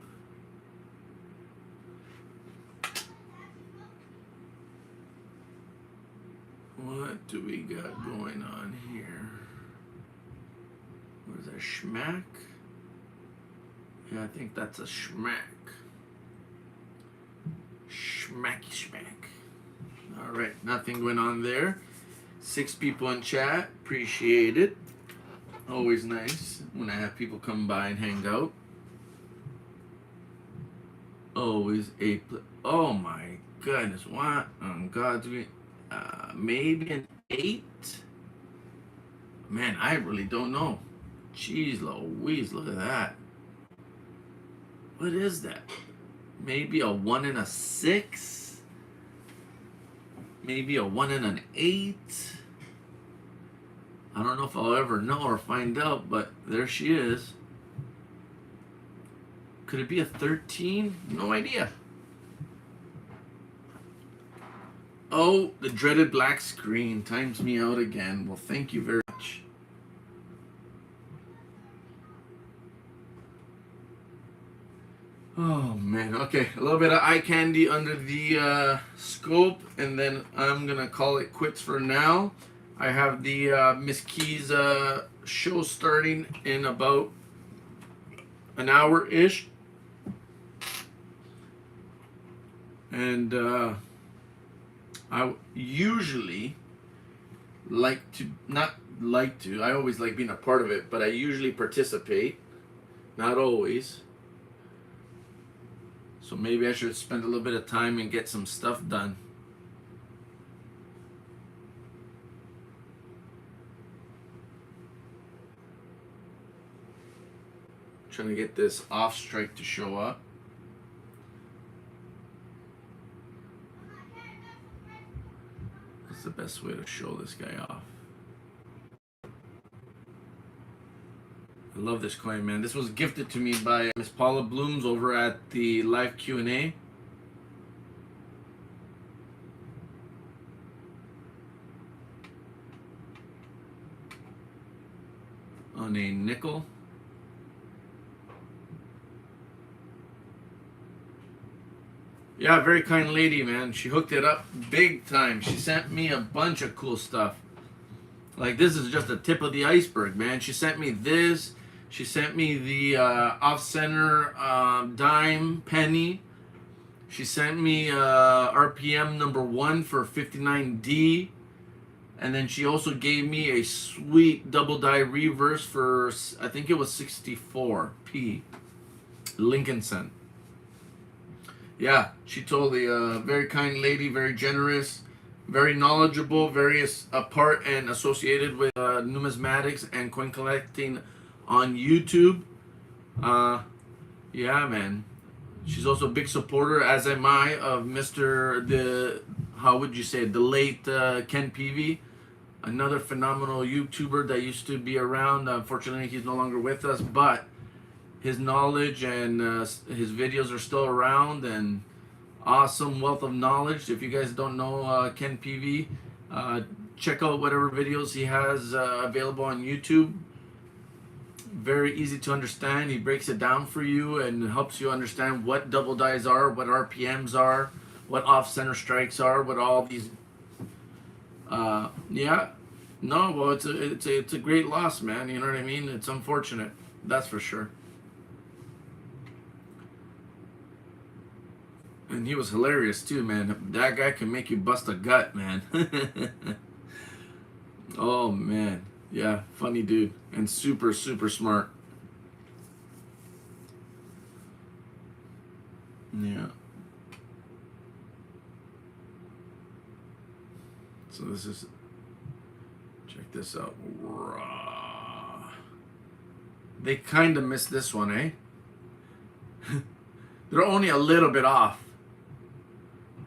A: What do we got going on here? What is that, schmack? Yeah, I think that's a schmack. Schmacky schmack. All right, nothing going on there. 6 people in chat, appreciate it. Always nice when I have people come by and hang out. Always oh my goodness, what on God's green? Maybe an 8. Man, I really don't know. Jeez Louise, look at that. What is that? Maybe a 1 and a 6. Maybe a 1 and an 8. I don't know if I'll ever know or find out, but there she is. Could it be a 13? No idea. Oh, the dreaded black screen times me out again. Well, thank you very much. Oh, man. Okay, a little bit of eye candy under the scope, and then I'm going to call it quits for now. I have the Miss Keys show starting in about an hour-ish. And I usually I always like being a part of it, but I usually participate, not always. So maybe I should spend a little bit of time and get some stuff done. Trying to get this off strike to show up. What's the best way to show this guy off? I love this coin, man. This was gifted to me by Miss Paula Blooms over at the live Q&A. On a nickel. Yeah, very kind lady, man. She hooked it up big time. She sent me a bunch of cool stuff. Like, this is just the tip of the iceberg, man. She sent me this. She sent me the off-center dime penny. She sent me RPM #1 for 59D. And then she also gave me a sweet double die reverse for, I think it was 64p. Lincoln cent. Yeah, she totally, very kind lady, very generous, very knowledgeable, very a part and associated with numismatics and coin collecting on YouTube. Yeah, man. She's also a big supporter, as am I, of how would you say it, the late Ken Peavy, another phenomenal YouTuber that used to be around. Unfortunately, he's no longer with us, but his knowledge and his videos are still around, and awesome wealth of knowledge. If you guys don't know Ken Peavy, check out whatever videos he has available on YouTube. Very easy to understand. He breaks it down for you and helps you understand what double dies are, what RPMs are, what off-center strikes are, what all these. Yeah, no, well, it's a great loss, man. You know what I mean? It's unfortunate, that's for sure. And he was hilarious too, man. That guy can make you bust a gut, man. Oh man, yeah, funny dude and super smart. Yeah. So this is, check this out. They kind of missed this one, eh? They're only a little bit off.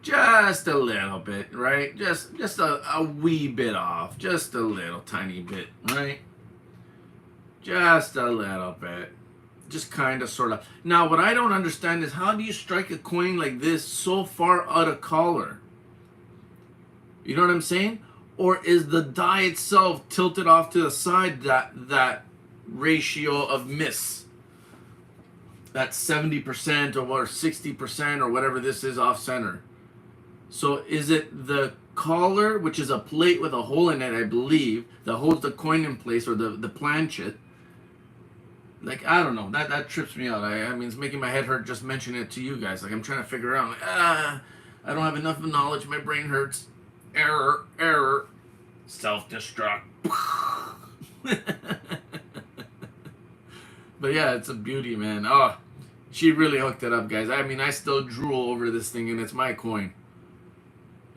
A: Just a little bit, right? Just a wee bit off. Just a little tiny bit, right? Just a little bit. Just kind of, sort of. Now, what I don't understand is, how do you strike a coin like this so far out of collar? You know what I'm saying? Or is the die itself tilted off to the side, that ratio of miss? That 70% or 60% or whatever this is off center. So is it the collar, which is a plate with a hole in it, I believe, that holds the coin in place, or the planchet? Like, I don't know. That trips me out. I mean, it's making my head hurt just mentioning it to you guys. Like, I'm trying to figure out, like, I don't have enough knowledge. My brain hurts. Error. Self-destruct. But yeah, it's a beauty, man. Oh, she really hooked it up, guys. I mean, I still drool over this thing, and it's my coin.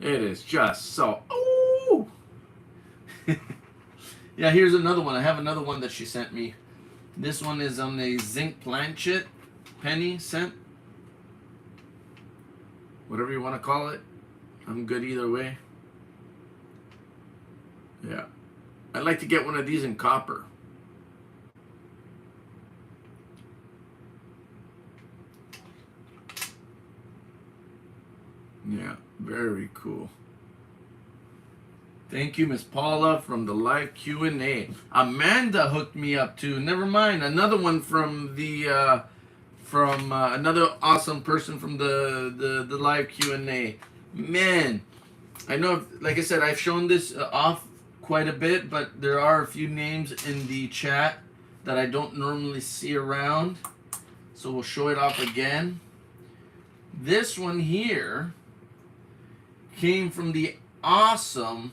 A: It is just so. Ooh. Yeah, here's another one. I have another one that she sent me. This one is on a zinc planchet, penny cent, whatever you want to call it. I'm good either way. Yeah, I'd like to get one of these in copper. Yeah, very cool. Thank you, Miss Paula, from the live Q&A. Amanda hooked me up too. Never mind, another one from the another awesome person from the live Q&A. Man, I know, like I said, I've shown this off quite a bit, but there are a few names in the chat that I don't normally see around, so we'll show it off again. This one here came from the awesome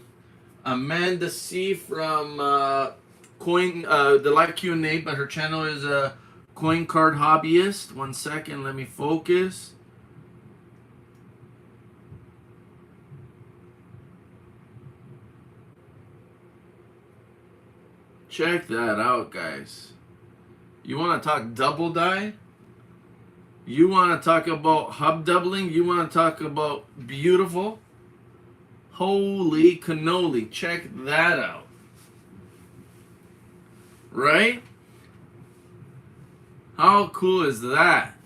A: Amanda C from the live Q&A, but her channel is a Coin Card Hobbyist. One second, let me focus. Check that out, guys. You want to talk double die? You want to talk about hub doubling? You want to talk about beautiful? Holy cannoli, check that out. Right? How cool is that?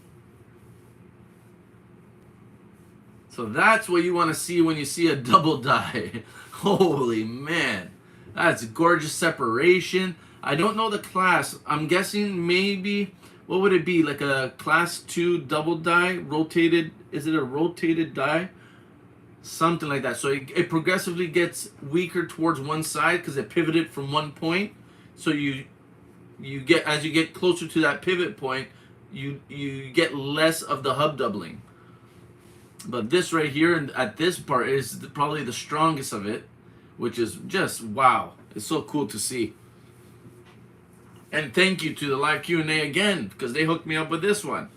A: So that's what you want to see when you see a double die. Holy man. That's gorgeous separation. I don't know the class. I'm guessing maybe what would it be, like a class 2 double die rotated? Is it a rotated die? Something like that. So it progressively gets weaker towards one side because it pivoted from one point. So you get, as you get closer to that pivot point, you get less of the hub doubling. But this right here and at this part is probably the strongest of it, which is just wow. It's so cool to see. And thank you to the live Q&A again, because they hooked me up with this one.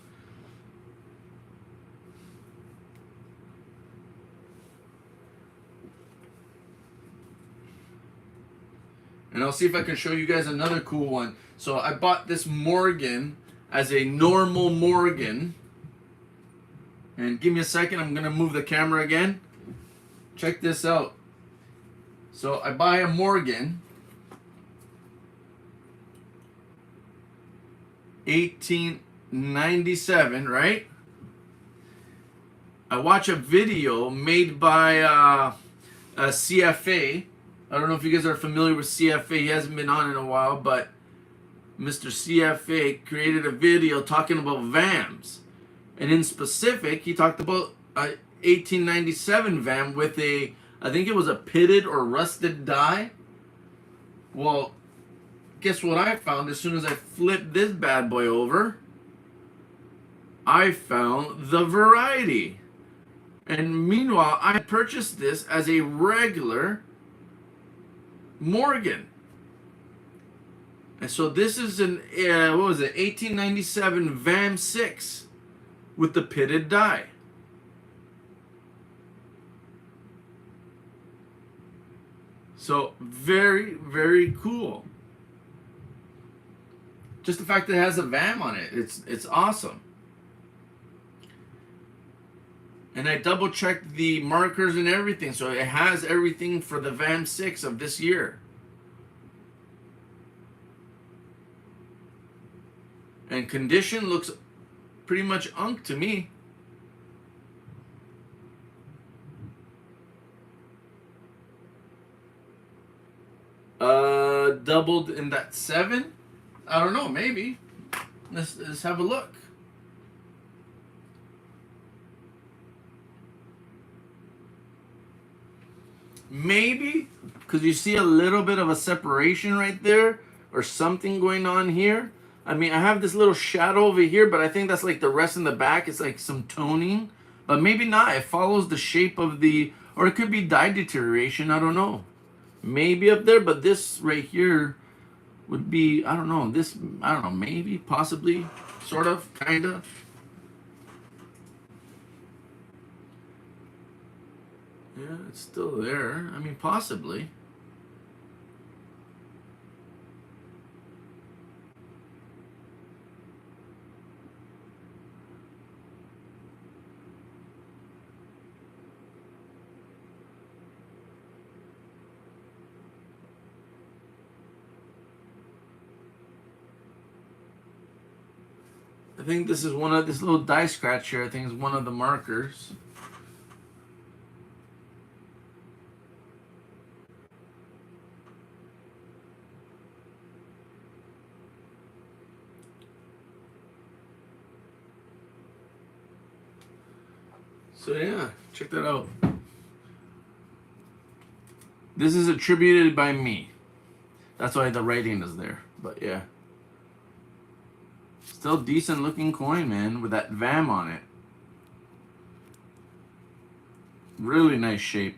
A: And I'll see if I can show you guys another cool one. So I bought this Morgan as a normal Morgan. And give me a second, I'm going to move the camera again. Check this out. So I buy a Morgan. 1897, right? I watch a video made by a CFA. I don't know if you guys are familiar with CFA. He hasn't been on in a while, but Mr. CFA created a video talking about VAMs. And in specific, he talked about a 1897 VAM with a, I think it was a pitted or rusted die. Well, guess what I found as soon as I flipped this bad boy over? I found the Variety. And meanwhile, I purchased this as a regular Morgan. And so this is an, what was it, 1897 VAM 6 with the pitted die. So very, very cool. Just the fact that it has a VAM on it, it's awesome. And I double checked the markers and everything, so it has everything for the VAM 6 of this year. And condition looks pretty much unk to me. Doubled in that 7? I don't know, maybe. Let's have a look. Maybe, because you see a little bit of a separation right there, or something going on here. I mean, I have this little shadow over here, but I think that's like the rest in the back. It's like some toning, but maybe not. It follows the shape of the, or it could be die deterioration. I don't know. Maybe up there, but this right here would be, I don't know, this, I don't know, maybe, possibly, sort of, kind of. Yeah, it's still there. I mean, possibly. I think this is one of, this little die scratch here, I think is one of the markers. So yeah, check that out. This is attributed by me. That's why the writing is there, but yeah. Still decent looking coin, man, with that VAM on it. Really nice shape.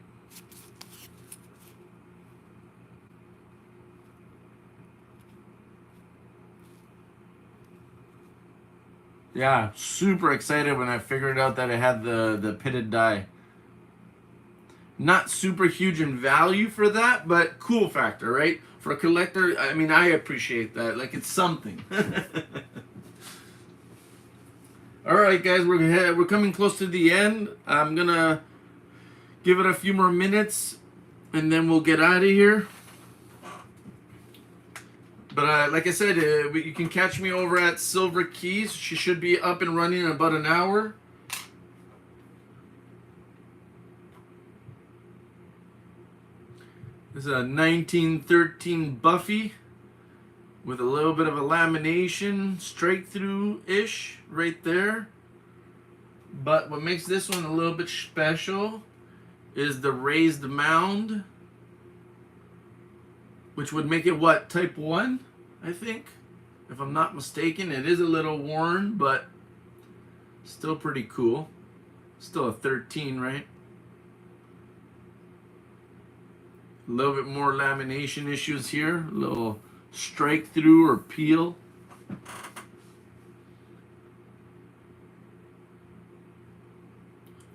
A: Yeah, super excited when I figured out that it had the pitted die. Not super huge in value for that, but cool factor, right? For a collector, I mean, I appreciate that. Like, it's something. All right, guys, we're coming close to the end. I'm gonna give it a few more minutes, and then we'll get out of here. But like I said, you can catch me over at Silver Keys. She should be up and running in about an hour. This is a 1913 Buffy. with a little bit of a lamination, straight through-ish right there. But what makes this one a little bit special is the raised mound, which would make it what, type 1, I think, if I'm not mistaken. It is a little worn, but still pretty cool. Still a 13, right? A little bit more lamination issues here, a little strike through or peel.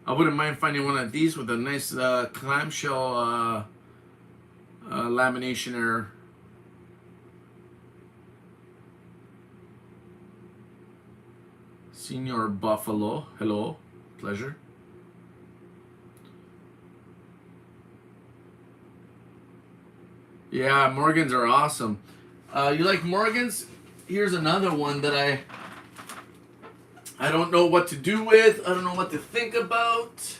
A: I wouldn't mind finding one of these with a nice clamshell lamination error. Senior Buffalo, hello, pleasure. Yeah, Morgans are awesome. You like Morgans? Here's another one that I don't know what to do with. I don't know what to think about.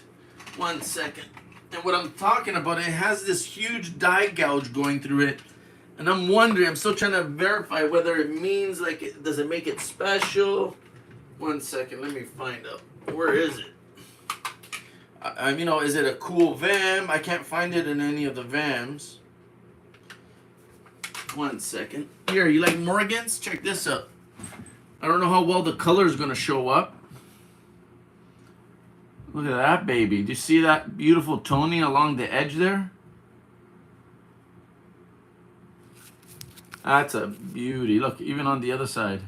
A: 1 second. And what I'm talking about, it has this huge die gouge going through it. And I'm wondering, I'm still trying to verify whether it means, like, does it make it special? 1 second, let me find out. Where is it? You know, is it a cool VAM? I can't find it in any of the VAMs. 1 second. Here, you like Morgans? Check this out. I don't know how well the color is going to show up. Look at that, baby. Do you see that beautiful toning along the edge there? That's a beauty. Look, even on the other side.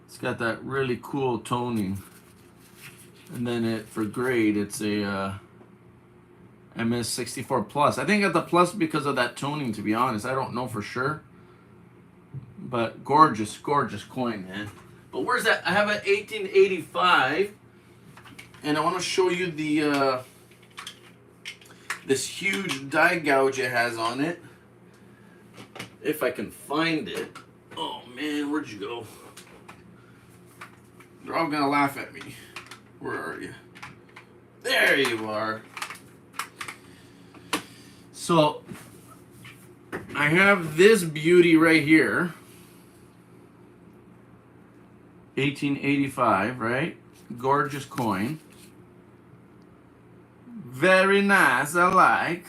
A: It's got that really cool toning. And then for grade, it's a MS64 Plus. I think I got the Plus because of that toning, to be honest. I don't know for sure. But gorgeous, gorgeous coin, man. But where's that? I have an 1885. And I want to show you the this huge die gouge it has on it. If I can find it. Oh, man, where'd you go? They're all going to laugh at me. Where are you? There you are. So, I have this beauty right here. 1885, right? Gorgeous coin. Very nice, I like.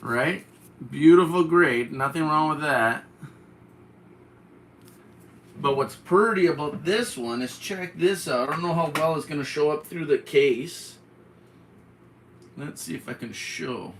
A: Right? Beautiful grade, nothing wrong with that. But what's pretty about this one is, check this out. I don't know how well it's going to show up through the case. Let's see if I can show.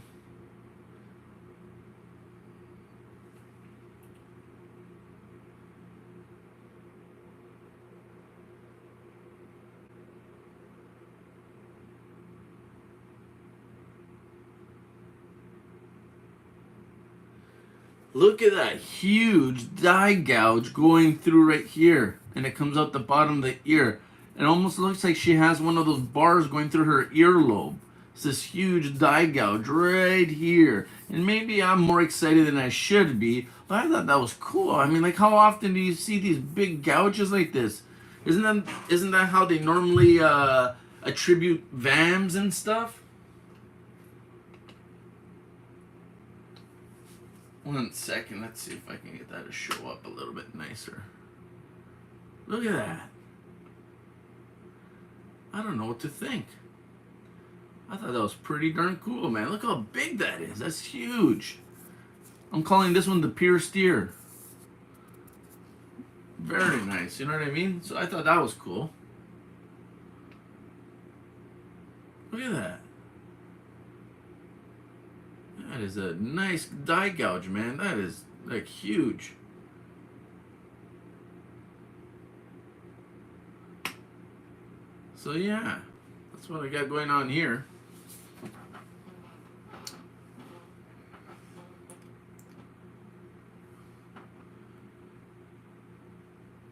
A: Look at that huge die gouge going through right here. And it comes out the bottom of the ear. It almost looks like she has one of those bars going through her earlobe. It's this huge die gouge right here. And maybe I'm more excited than I should be, but I thought that was cool. I mean, like, how often do you see these big gouges like this? Isn't that how they normally attribute VAMs and stuff? 1 second, let's see if I can get that to show up a little bit nicer. Look at that. I don't know what to think. I thought that was pretty darn cool, man. Look how big that is. That's huge. I'm calling this one the Pure Steer. Very nice, you know what I mean? So I thought that was cool. Look at that. That is a nice die gouge, man. That is, like, huge. So yeah, that's what I got going on here.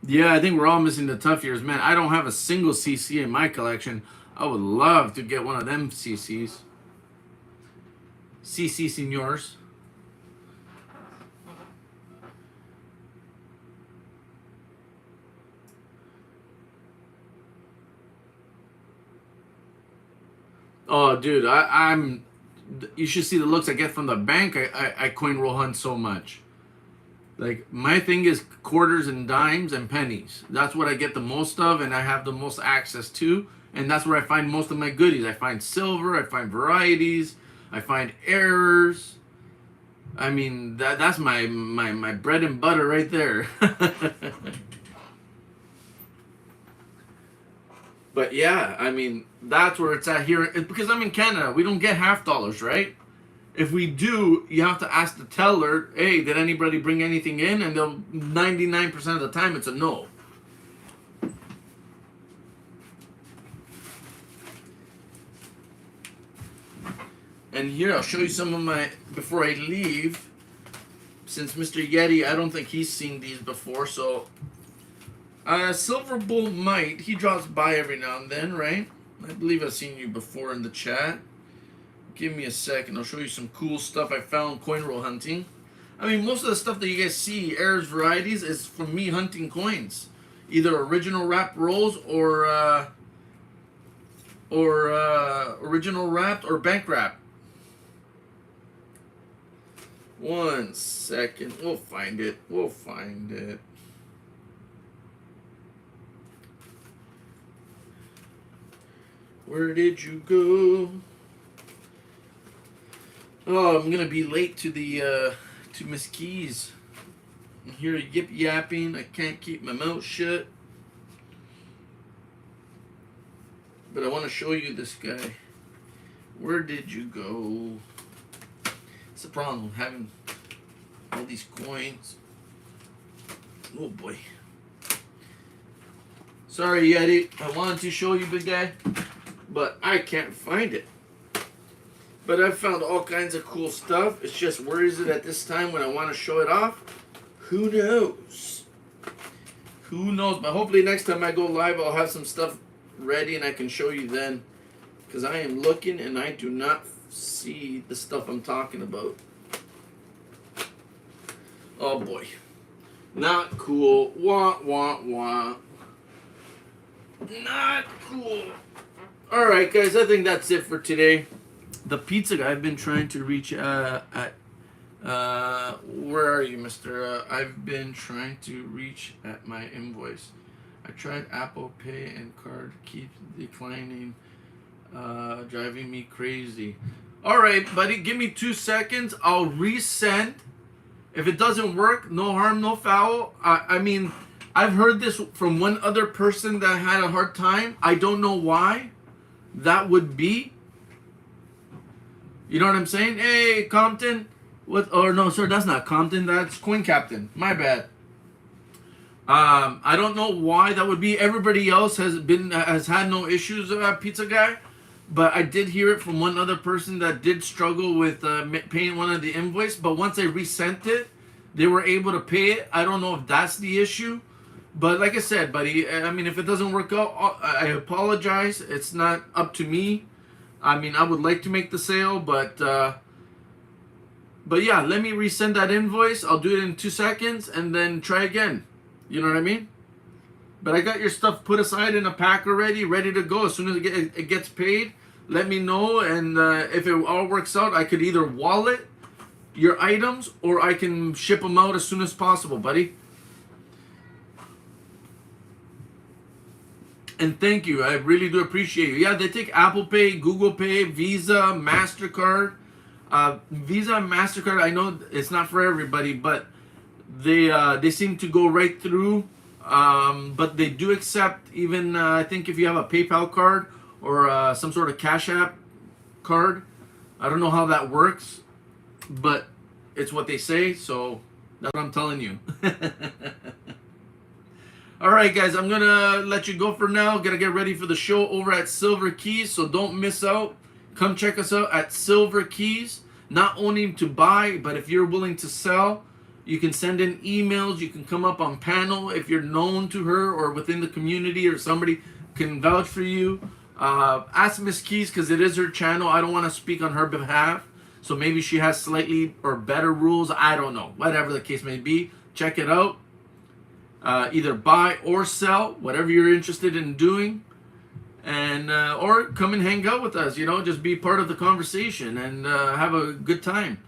A: Yeah, I think we're all missing the tough years, man. I don't have a single CC in my collection. I would love to get one of them CCs. CC Senors. Oh, dude, you should see the looks I get from the bank. I coin roll hunt so much. Like, my thing is quarters and dimes and pennies. That's what I get the most of, and I have the most access to. And that's where I find most of my goodies. I find silver, I find varieties, I find errors. I mean, that's my bread and butter right there. But yeah, I mean, that's where it's at here. Because I'm in Canada, we don't get half dollars, right? If we do, you have to ask the teller, hey, did anybody bring anything in? And they'll 99% of the time it's a no. And here, I'll show you some of my, before I leave, since Mr. Yeti, I don't think he's seen these before, so Silver Bull might. He drops by every now and then, right? I believe I've seen you before in the chat. Give me a second. I'll show you some cool stuff I found coin roll hunting. I mean, most of the stuff that you guys see, Errors Varieties, is from me hunting coins. Either original wrapped rolls or original wrapped or bank wrapped. 1 second. We'll find it. We'll find it. Where did you go? Oh, I'm gonna be late to the to Miss Keys. I'm here yip yapping. I can't keep my mouth shut. But I want to show you this guy. Where did you go? It's the problem with having all these coins. Oh boy. Sorry, Yeti. I wanted to show you, big guy, but I can't find it. But I've found all kinds of cool stuff. It's just, where is it at this time when I want to show it off? Who knows? Who knows? But hopefully next time I go live, I'll have some stuff ready and I can show you then. Because I am looking and I do not see the stuff I'm talking about. Oh boy. Not cool. Wah, wah, wah. Not cool. Alright guys, I think that's it for today. The pizza guy I've been trying to reach where are you, mister? I've been trying to reach at my invoice. I tried Apple Pay and card keeps declining, driving me crazy. Alright, buddy, give me 2 seconds. I'll resend. If it doesn't work, no harm, no foul. I mean, I've heard this from one other person that had a hard time. I don't know why that would be. You know what I'm saying? Hey, Compton. What? Or no, sir, that's not Compton. That's Coin Captain. My bad. I don't know why that would be. Everybody else has had no issues about Pizza Guy, but I did hear it from one other person that did struggle with paying one of the invoice. But once I resent it, they were able to pay it. I don't know if that's the issue, but like I said, buddy, I mean, if it doesn't work out, I apologize. It's not up to me. I mean, I would like to make the sale, but yeah, let me resend that invoice. I'll do it in 2 seconds and then try again. You know what I mean? But I got your stuff put aside in a pack already, ready to go. As soon as it gets paid, let me know. And if it all works out, I could either wallet your items or I can ship them out as soon as possible, buddy. And thank you. I really do appreciate you. Yeah, they take Apple Pay, Google Pay, Visa, MasterCard. Visa and MasterCard, I know it's not for everybody, but they seem to go right through. But they do accept even, I think if you have a PayPal card or some sort of Cash App card. I don't know how that works, but it's what they say, so that's what I'm telling you. Alright guys, I'm going to let you go for now. Got to get ready for the show over at Silver Keys, so don't miss out. Come check us out at Silver Keys. Not only to buy, but if you're willing to sell, you can send in emails. You can come up on panel if you're known to her or within the community or somebody can vouch for you. Ask Miss Keys because it is her channel. I don't want to speak on her behalf. So maybe she has slightly or better rules. I don't know. Whatever the case may be. Check it out. Either buy or sell, whatever you're interested in doing, and or come and hang out with us, you know, just be part of the conversation and have a good time.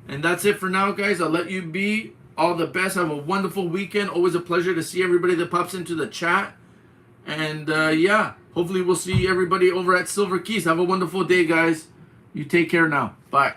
A: And that's it for now, guys. I'll let you be. all the best. Have a wonderful weekend. Always a pleasure to see everybody that pops into the chat. And yeah, hopefully we'll see everybody over at Silver Keys. Have a wonderful day, guys. You take care now. Bye.